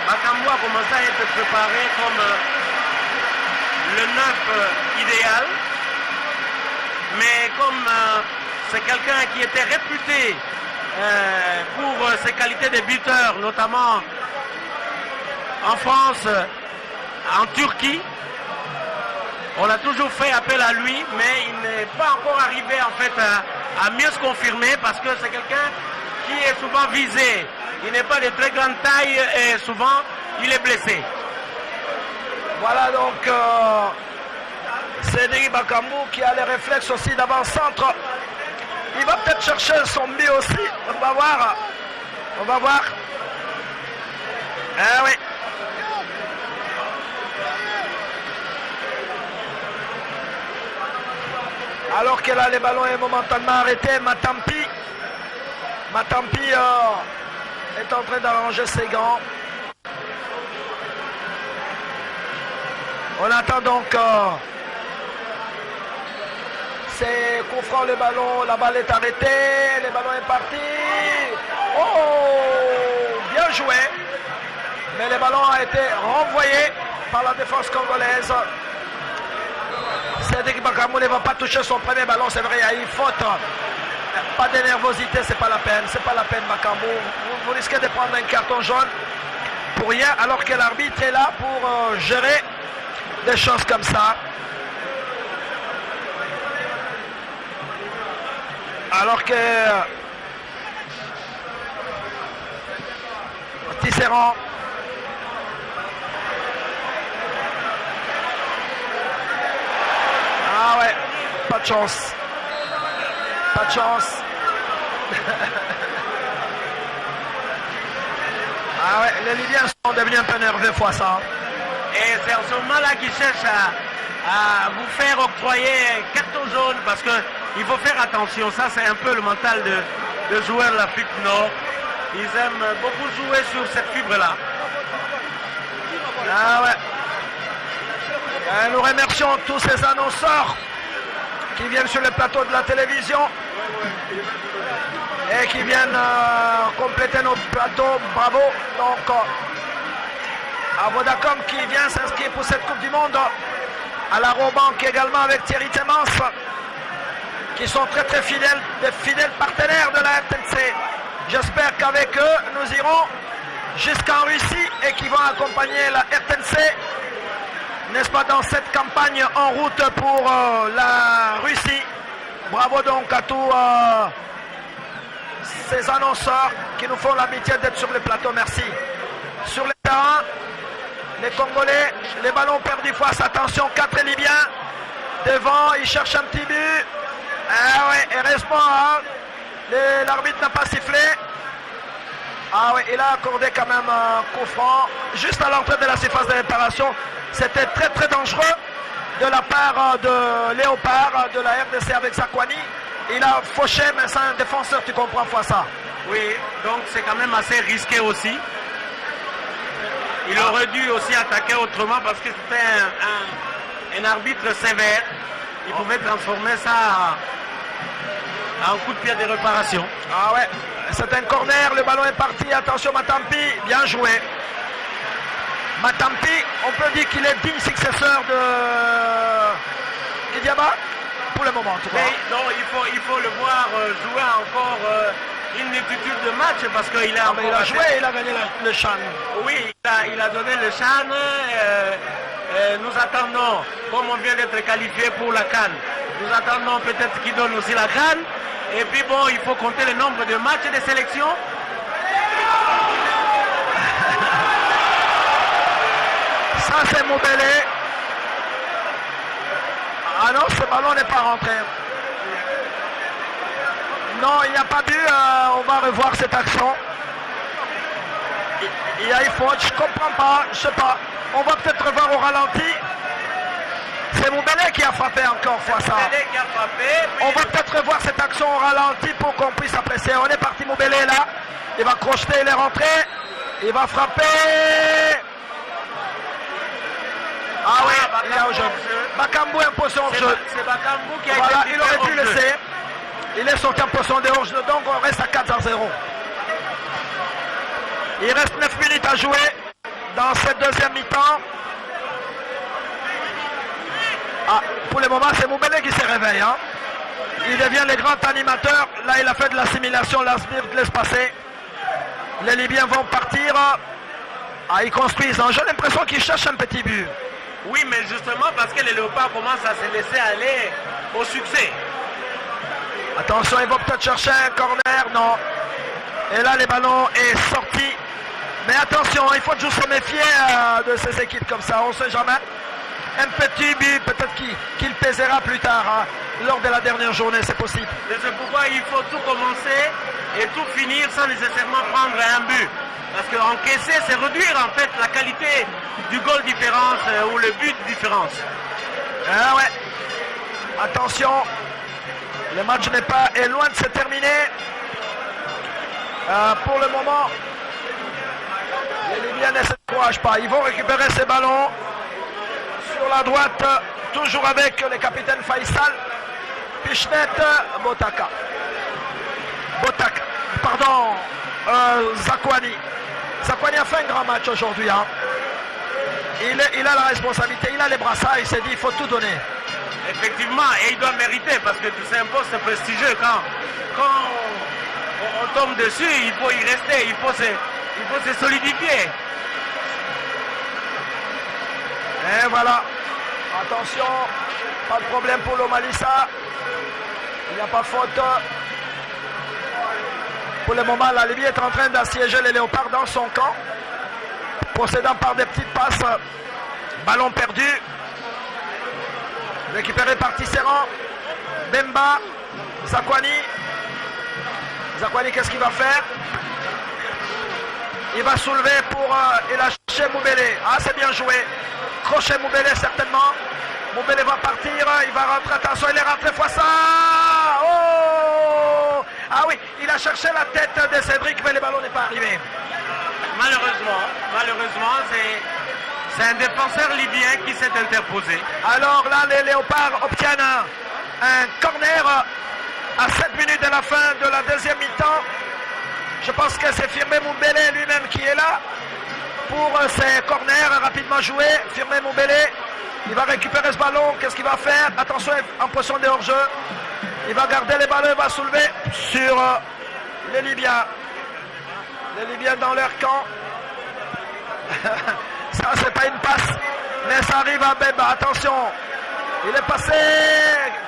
Bakambu a commencé à être préparé comme le 9 idéal, mais comme c'est quelqu'un qui était réputé pour ses qualités de buteur, notamment en France, en Turquie. On a toujours fait appel à lui, mais il n'est pas encore arrivé en fait à mieux se confirmer parce que c'est quelqu'un qui est souvent visé. Il n'est pas de très grande taille et souvent il est blessé. Voilà donc Cédric Bakambu qui a les réflexes aussi d'avant-centre. Il va peut-être chercher son but aussi. On va voir. On va voir. Ah oui. Alors que là, le ballon est momentanément arrêté. Matampi est en train d'arranger ses gants. On attend donc... C'est coup franc le ballon, la balle est arrêtée, le ballon est parti. Oh, bien joué. Mais le ballon a été renvoyé par la défense congolaise. Cédric Bakambu ne va pas toucher son premier ballon, c'est vrai, il y a eu faute. Pas de nervosité, c'est pas la peine, Bakambu. Vous risquez de prendre un carton jaune pour rien, alors que l'arbitre est là pour gérer des choses comme ça. Alors que Tisserand ah ouais, pas de chance. Pas de chance. Ah ouais, les Libyens sont devenus un peu nerveux fois ça. Et c'est en ce moment-là qu'ils cherchent à vous faire octroyer un carton jaune parce qu'il faut faire attention. Ça, c'est un peu le mental de joueurs de l'Afrique du Nord. Ils aiment beaucoup jouer sur cette fibre-là. Ah ouais. Et nous remercions tous ces annonceurs qui viennent sur le plateau de la télévision et qui viennent compléter notre plateau. Bravo. Donc, à Vodacom qui vient s'inscrire pour cette Coupe du Monde. À la Robank également avec Thierry Temens, qui sont très fidèles, des fidèles partenaires de la RTNC. J'espère qu'avec eux, nous irons jusqu'en Russie et qui vont accompagner la RTNC, n'est-ce pas, dans cette campagne en route pour la Russie. Bravo donc à tous ces annonceurs qui nous font l'amitié d'être sur le plateau. Merci. Sur le terrain, les Congolais, les ballons perdus face, attention, 4 Libyens. Devant, il cherche un petit but. Ah ouais, heureusement, hein, l'arbitre n'a pas sifflé. Ah oui, il a accordé quand même un coup franc juste à l'entrée de la surface de réparation. C'était très très dangereux de la part de Léopard de la RDC avec Zakwani. Il a fauché, mais c'est un défenseur, tu comprends, fois ça. Oui, donc c'est quand même assez risqué aussi. Il aurait dû aussi attaquer autrement parce que c'était un arbitre sévère. Il pouvait transformer ça en coup de pied de réparation. Ah ouais, c'est un corner, le ballon est parti. Attention Matampi, bien joué. Matampi, on peut dire qu'il est digne successeur de Kidiaba pour le moment en tout cas. Mais non, il faut le voir jouer encore une multitude de matchs parce qu'il a, il a joué, il a gagné le Chan. Oui, il a donné le Chan. Nous attendons, comme on vient d'être qualifié pour la CAN, nous attendons peut-être qu'il donne aussi la CAN. Et puis bon, il faut compter le nombre de matchs et de sélections. Ça c'est Moubélé. Ah non, ce ballon n'est pas rentré. Non, il n'y a pas but. On va revoir cette action. Il y a une faute, je comprends pas, je sais pas. On va peut-être revoir au ralenti. C'est Moubélé qui a frappé encore fois ça. Qui a frappé, puis... On va peut-être revoir cette action au ralenti pour qu'on puisse apprécier. On est parti Moubélé là. Il va crocheter, il est rentré. Il va frapper. Ah oui, il est au jeu. Bakambu est en position hors jeu. C'est Bakambu qui a voilà, été il aurait pu hors-jeu. laisser. Il est sorti en position de hors-jeu, donc on reste à 4-0. Il reste 9 minutes à jouer dans cette deuxième mi-temps. Ah, pour le moment, c'est Moubélé qui se réveille. Hein. Il devient le grand animateur. Là, il a fait de l'assimilation, l'Asbir laisse passer. Les Libyens vont partir. Ah, ils construisent. J'ai l'impression qu'ils cherchent un petit but. Oui, mais justement parce que les Léopards commencent à se laisser aller au succès. Attention, ils vont peut-être chercher un corner. Non. Et là, le ballon est sorti. Mais attention, il faut toujours se méfier de ces équipes comme ça. On ne sait jamais. Un petit but, peut-être qu'il pèsera plus tard, hein, lors de la dernière journée, c'est possible. Et c'est pourquoi il faut tout commencer et tout finir sans nécessairement prendre un but. Parce qu'encaisser, c'est réduire en fait la qualité du goal différence ou le but différence. Ah ouais. Attention, le match est loin de se terminer. Pour le moment, les Libyens ne se couragent pas. Ils vont récupérer ces ballons. Sur la droite, toujours avec le capitaine Faisal, Pichnet, Botaka. Zakwani. Zakwani a fait un grand match aujourd'hui. Hein. Il a la responsabilité, il a les brassards, il s'est dit il faut tout donner. Effectivement, et il doit mériter parce que tout c'est un poste prestigieux. Quand on tombe dessus, il faut y rester, il faut se solidifier. Et voilà. Attention, pas de problème pour l'Omalissa. Il n'y a pas faute. Pour le moment, la Libye est en train d'assiéger les Léopards dans son camp. Procédant par des petites passes. Ballon perdu. Récupéré par Tisserand. Bemba. Zakwani. Zakwani, qu'est-ce qu'il va faire? Il va soulever pour lâcher Moubélé. Ah, c'est bien joué. Crochet Moubélé certainement. Moubélé va partir. Il va rentrer. Attention, il est rentré fois ça. Oh! Ah oui, il a cherché la tête de Cédric, mais le ballon n'est pas arrivé. Malheureusement, c'est un défenseur libyen qui s'est interposé. Alors là, les Léopards obtiennent un corner à 7 minutes de la fin de la deuxième mi-temps. Je pense que c'est Firmé Moubélé lui-même qui est là pour ses corners rapidement joués. Firmé Moubélé, il va récupérer ce ballon. Qu'est-ce qu'il va faire? Attention, en position de hors-jeu. Il va garder les ballons, il va soulever sur les Libyens. Les Libyens dans leur camp. Ça, c'est pas une passe, mais ça arrive à Bemba. Attention, il est passé.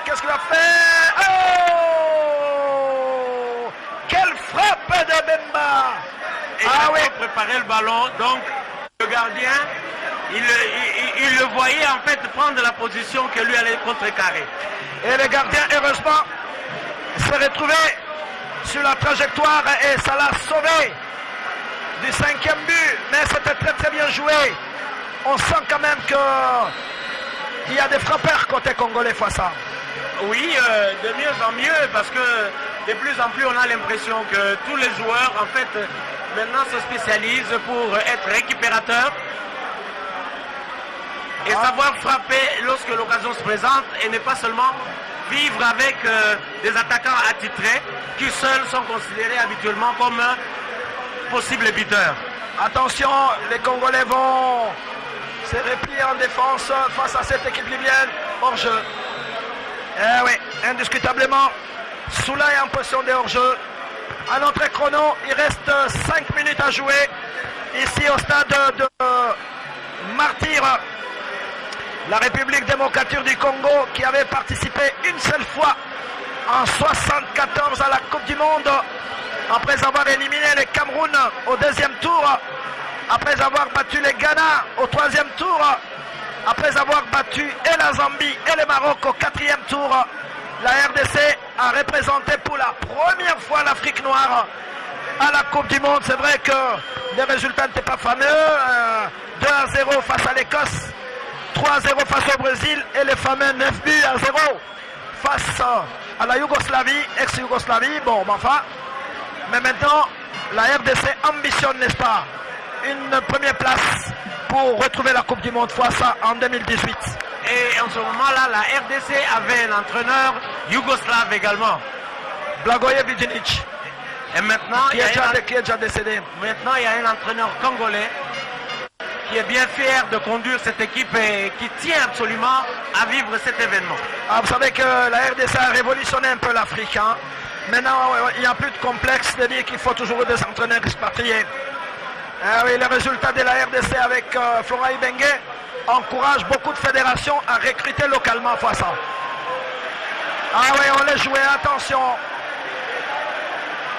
Qu'est-ce qu'il a fait? Oh! Quelle frappe de Bemba! Et il a préparé le ballon, donc le gardien il le voyait en fait prendre la position que lui allait contrecarrer. Et le gardien, heureusement, s'est retrouvé sur la trajectoire et ça l'a sauvé du 5e but. Mais c'était très très bien joué. On sent quand même qu'il y a des frappeurs côté congolais fois ça. Oui, de mieux en mieux, parce que de plus en plus on a l'impression que tous les joueurs en fait maintenant se spécialisent pour être récupérateurs et savoir frapper lorsque l'occasion se présente et ne pas seulement vivre avec des attaquants attitrés qui seuls sont considérés habituellement comme possibles buteurs. Attention, les Congolais vont se replier en défense face à cette équipe libyenne hors jeu. Eh oui, indiscutablement, Soula est en position de hors-jeu. À notre chrono, il reste 5 minutes à jouer ici au stade de Martyr, la République démocratique du Congo, qui avait participé une seule fois en 1974 à la Coupe du Monde, après avoir éliminé le Cameroun au 2e tour, après avoir battu le Ghana au 3e tour, après avoir battu et la Zambie et le Maroc au 4e tour. La RDC a représenté pour la première fois l'Afrique noire à la Coupe du Monde. C'est vrai que les résultats n'étaient pas fameux. 2-0 face à l'Écosse, 3-0 face au Brésil et les fameux 9 buts à 0 face à la Yougoslavie, ex-Yougoslavie. Bon, enfin. Mais maintenant, la RDC ambitionne, n'est-ce pas, une première place pour retrouver la Coupe du Monde fois ça en 2018. Et en ce moment-là, la RDC avait un entraîneur yougoslave également, Blagoje Viđinić. Et maintenant, qui est déjà décédé. Maintenant, il y a un entraîneur congolais qui est bien fier de conduire cette équipe et qui tient absolument à vivre cet événement. Ah, vous savez que la RDC a révolutionné un peu l'Afrique. Hein. Maintenant, il n'y a plus de complexe de dire qu'il faut toujours des entraîneurs expatriés. Ah oui, le résultat de la RDC avec Florent Ibenge encourage beaucoup de fédérations à recruter localement fois ça. Ah oui, on l'a joué, attention.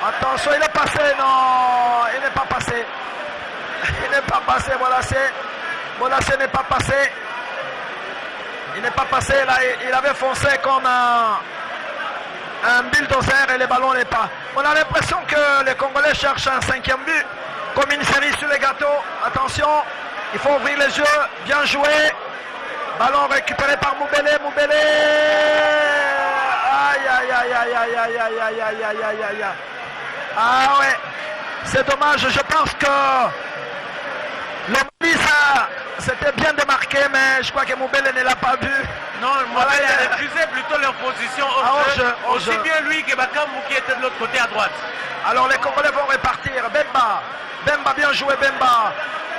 Attention, il est passé, non, il n'est pas passé. Il n'est pas passé, Bolasie n'est pas passé. Il n'est pas passé, là, il avait foncé comme un bulldozer et le ballon n'est pas. On a l'impression que les Congolais cherchent un 5e but, comme une série sur les gâteaux. Attention, il faut ouvrir les yeux, bien joué. Ballon récupéré par Moubélé, Moubélé. Aïe, aïe, aïe, aïe, aïe, aïe, aïe, aïe, aïe, aïe, aïe, aïe, aïe. Ah ouais, c'est dommage, je pense que le ça c'était bien démarqué, mais je crois que Moubélé ne l'a pas vu. Non, Moubélé a refusé plutôt leur position au jeu, aussi bien lui que Bakambu qui était de l'autre côté à droite. Alors les Congolais vont repartir. Bemba, bien joué Bemba.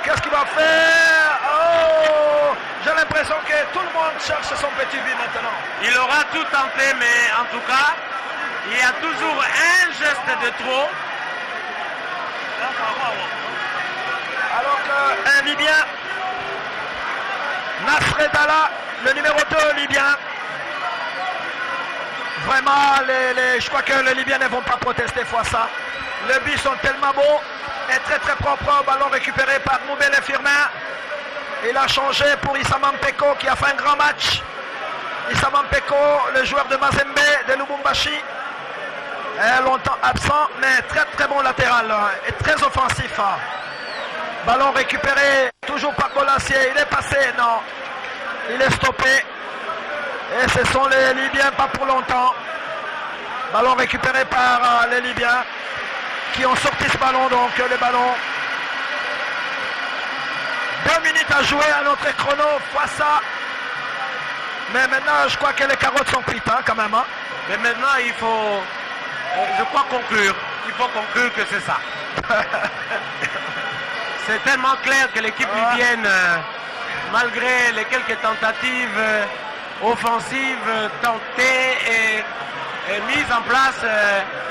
Qu'est-ce qu'il va faire? Oh, j'ai l'impression que tout le monde cherche son petit but maintenant. Il aura tout tenté, mais en tout cas, il y a toujours un geste de trop. Alors qu'un Libyen, Nasredala, le numéro 2 Libyen, vraiment, je crois que les Libyens ne vont pas protester fois ça. Les buts sont tellement beaux et très très propres. Ballon récupéré par Moubélé Firmin. Il a changé pour Issa Mampeko qui a fait un grand match. Issa Mampeko, le joueur de Mazembe, de Lubumbashi, est longtemps absent, mais très très bon latéral et très offensif. Ballon récupéré, toujours par Bolasie. Il est passé, non. Il est stoppé. Et ce sont les Libyens, pas pour longtemps. Ballon récupéré par les Libyens qui ont sorti ce ballon, donc le ballon. 2 minutes à jouer à notre chrono, fois ça. Mais maintenant, je crois que les carottes sont cuites, hein, quand même. Hein. Mais maintenant, il faut, je crois, conclure. Il faut conclure que c'est ça. C'est tellement clair que l'équipe libyenne, malgré les quelques tentatives offensives tentées et mises en place,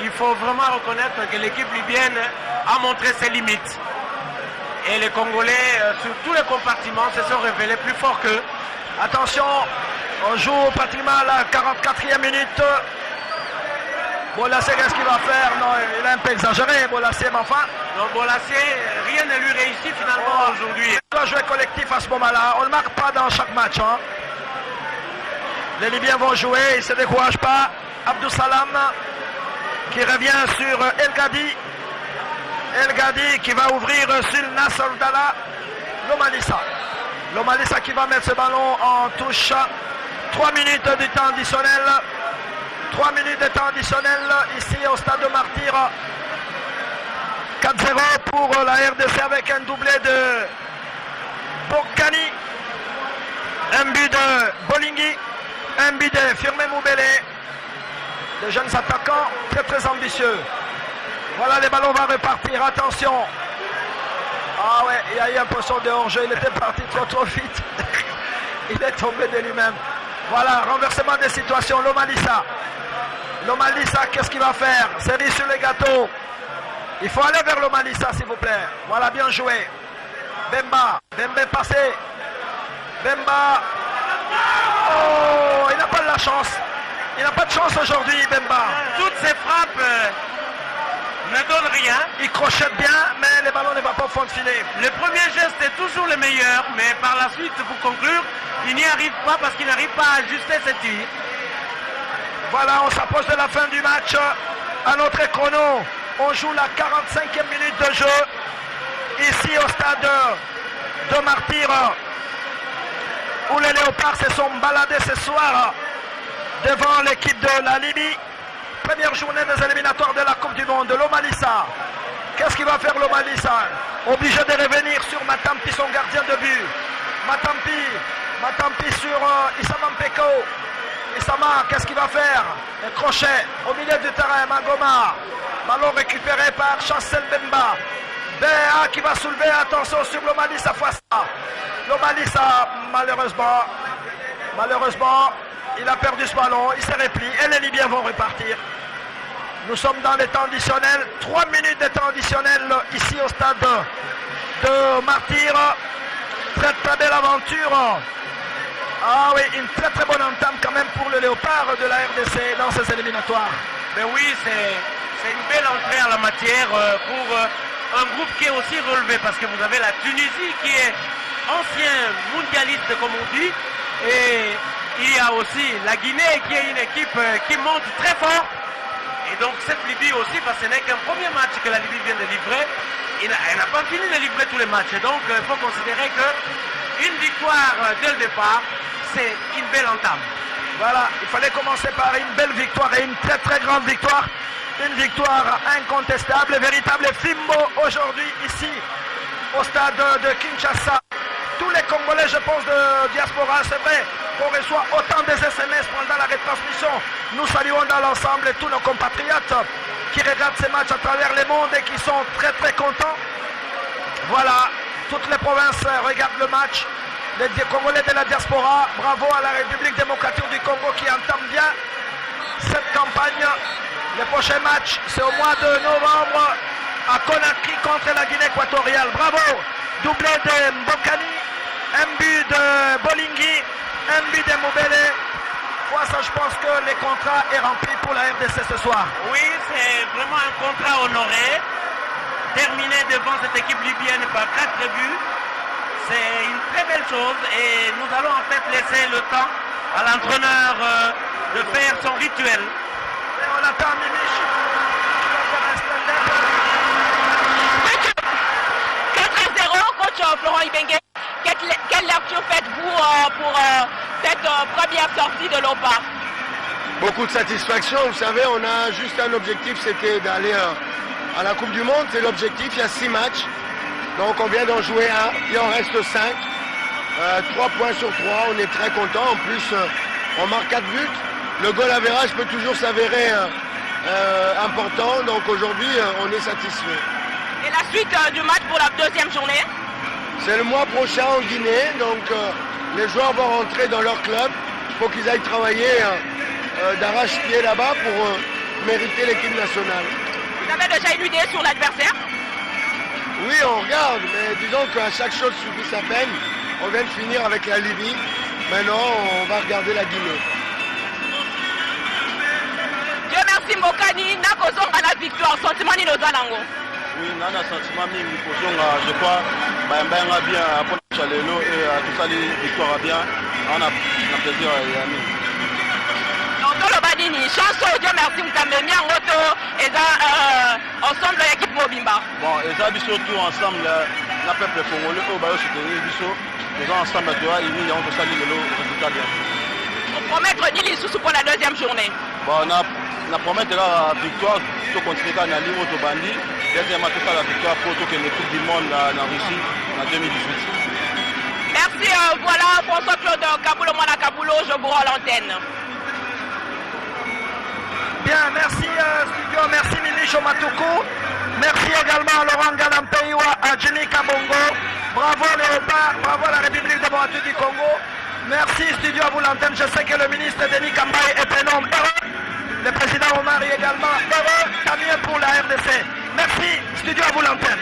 il faut vraiment reconnaître que l'équipe libyenne a montré ses limites. Et les Congolais, sur tous les compartiments, se sont révélés plus forts qu'eux. Attention, on joue pratiquement à la 44e minute. Bolasie, qu'est-ce qu'il va faire? Non, il a un peu exagéré, Bolasie, mais enfin. Donc Bolasie, rien ne lui réussit finalement aujourd'hui. à jouer collectif à ce moment-là. On ne marque pas dans chaque match. Hein. Les Libyens vont jouer, ils ne se découragent pas. Abdou Salam qui revient sur El Gadi. El Gadi qui va ouvrir sur Nasser Dalla. Lomalissa. Lomalissa qui va mettre ce ballon en touche. 3 minutes du temps additionnel. 3 minutes de temps additionnel ici au stade de Martyr. 4-0 pour la RDC avec un doublé de Bokani. Un but de Bolingui. Un but de Firmin Moubele. Les jeunes attaquants très très ambitieux. Voilà, les ballons vont repartir. Attention. Ah ouais, il y a eu un poisson de hors-jeu. Il était parti trop vite. Il est tombé de lui-même. Voilà, renversement des situations. Lomalissa. Lomalissa, qu'est-ce qu'il va faire? Série sur les gâteaux. Il faut aller vers Lomalissa, s'il vous plaît. Voilà, bien joué. Bemba. Bemba passé. Bemba. Oh, il n'a pas de la chance. Il n'a pas de chance aujourd'hui, Bemba. Toutes ces frappes ne donnent rien. Il crochette bien, mais les ballons ne vont pas au fond de filet. Le premier geste est toujours le meilleur, mais par la suite, pour conclure, il n'y arrive pas parce qu'il n'arrive pas à ajuster ses tirs. Voilà, on s'approche de la fin du match. À notre chrono, on joue la 45e minute de jeu. Ici au stade de Martyr, où les Léopards se sont baladés ce soir devant l'équipe de la Libye. Première journée des éliminatoires de la Coupe du Monde. Lomalissa. Qu'est-ce qu'il va faire Lomalissa? Obligé de revenir sur Matampi, son gardien de but. Matampi sur Issama Mpeko. Issama, qu'est-ce qu'il va faire? Un crochet au milieu du terrain. Magoma. Ballon récupéré par Chancel Bemba. Béa qui va soulever. Attention sur Lomalissa fois ça. Lomalissa, malheureusement, il a perdu ce ballon. Il se replie et les Libyens vont repartir. Nous sommes dans les temps additionnels. 3 minutes de temps additionnel ici au stade de Martyr. Très très belle aventure. Ah oui, une très très bonne entame quand même pour le Léopard de la RDC dans ces éliminatoires. Mais oui, c'est une belle entrée en la matière pour un groupe qui est aussi relevé parce que vous avez la Tunisie qui est ancien mondialiste comme on dit, et il y a aussi la Guinée qui est une équipe qui monte très fort. Et donc cette Libye aussi, parce que ce n'est qu'un premier match que la Libye vient de livrer, elle n'a pas fini de livrer tous les matchs. Et donc il faut considérer qu'une victoire dès le départ, c'est une belle entame. Voilà, il fallait commencer par une belle victoire et une très très grande victoire. Une victoire incontestable, véritable fimbo aujourd'hui ici au stade de Kinshasa. Tous les Congolais, je pense, de diaspora, c'est vrai qu'on reçoit autant des SMS pendant la retransmission. Nous saluons dans l'ensemble tous nos compatriotes qui regardent ces matchs à travers le monde et qui sont très très contents. Voilà, toutes les provinces regardent le match. Les Congolais de la diaspora, bravo à la République démocratique du Congo qui entame bien cette campagne. Le prochain match, c'est au mois de novembre à Conakry contre la Guinée équatoriale. Bravo! Doublé de Mbokani, un but de Bolingui, un but de Moubele. Moi, ça, je pense que le contrat est rempli pour la RDC ce soir. Oui, c'est vraiment un contrat honoré. Terminé devant cette équipe libyenne par 4 buts. C'est une très belle chose et nous allons en fait laisser le temps à l'entraîneur de faire son rituel. Et on attend Mimiche. 4-0, coach Florent Ibenge. Quelle lecture faites-vous pour cette première sortie de l'OPA? Beaucoup de satisfaction. Vous savez, on a juste un objectif, c'était d'aller à la Coupe du Monde. C'est l'objectif. Il y a 6 matchs. Donc on vient d'en jouer un. Il en reste 5. 3 points sur 3. On est très content. En plus, on marque 4 buts. Le goal average peut toujours s'avérer important. Donc aujourd'hui, on est satisfait. Et la suite du match pour la deuxième journée? C'est le mois prochain en Guinée. Donc les joueurs vont rentrer dans leur club. Il faut qu'ils aillent travailler d'arrache-pied là-bas pour mériter l'équipe nationale. Vous avez déjà une idée sur l'adversaire? Oui, on regarde, mais disons qu'à chaque chose suffit sa peine. On vient de finir avec la Libye. Maintenant, on va regarder la Guinée. Dieu merci Mbokani, nakozonga la victoire. Sentiment ni Lango. Oui, on a un sentiment, je crois, bien. Chalelo et tout ça, les victoires bien. On a plaisir à y aller. Tonton Lobadini, chance Dieu merci Mkamemia Ngoto et ensemble l'équipe Mobimba. Bon, et ça, surtout ensemble, le peuple congolais, au Bayo soutenir, ils sont ensemble, ils ont tout ça, le résultat bien. On promet Nili Soussou pour la deuxième journée. Bon, on a promis la victoire, tout continuer à aller au Bandi. Deuxièmement, tout ça, la victoire pour toute l'équipe du monde en Russie en 2018. Merci, voilà François-Claude Kaboulo, Mwana Kaboulo, je vous rends l'antenne. Bien, merci studio, merci Milicho Matuku. Merci également à Laurent Ganampeiwa, à Jenny Kabongo. Bravo Léopard, bravo à la République démocratique du Congo. Merci studio à vous l'antenne. Je sais que le ministre Denis Kambaye est un homme heureux. Le président Omar est également heureux. Tant mieux pour la RDC. Merci studio à vous l'antenne.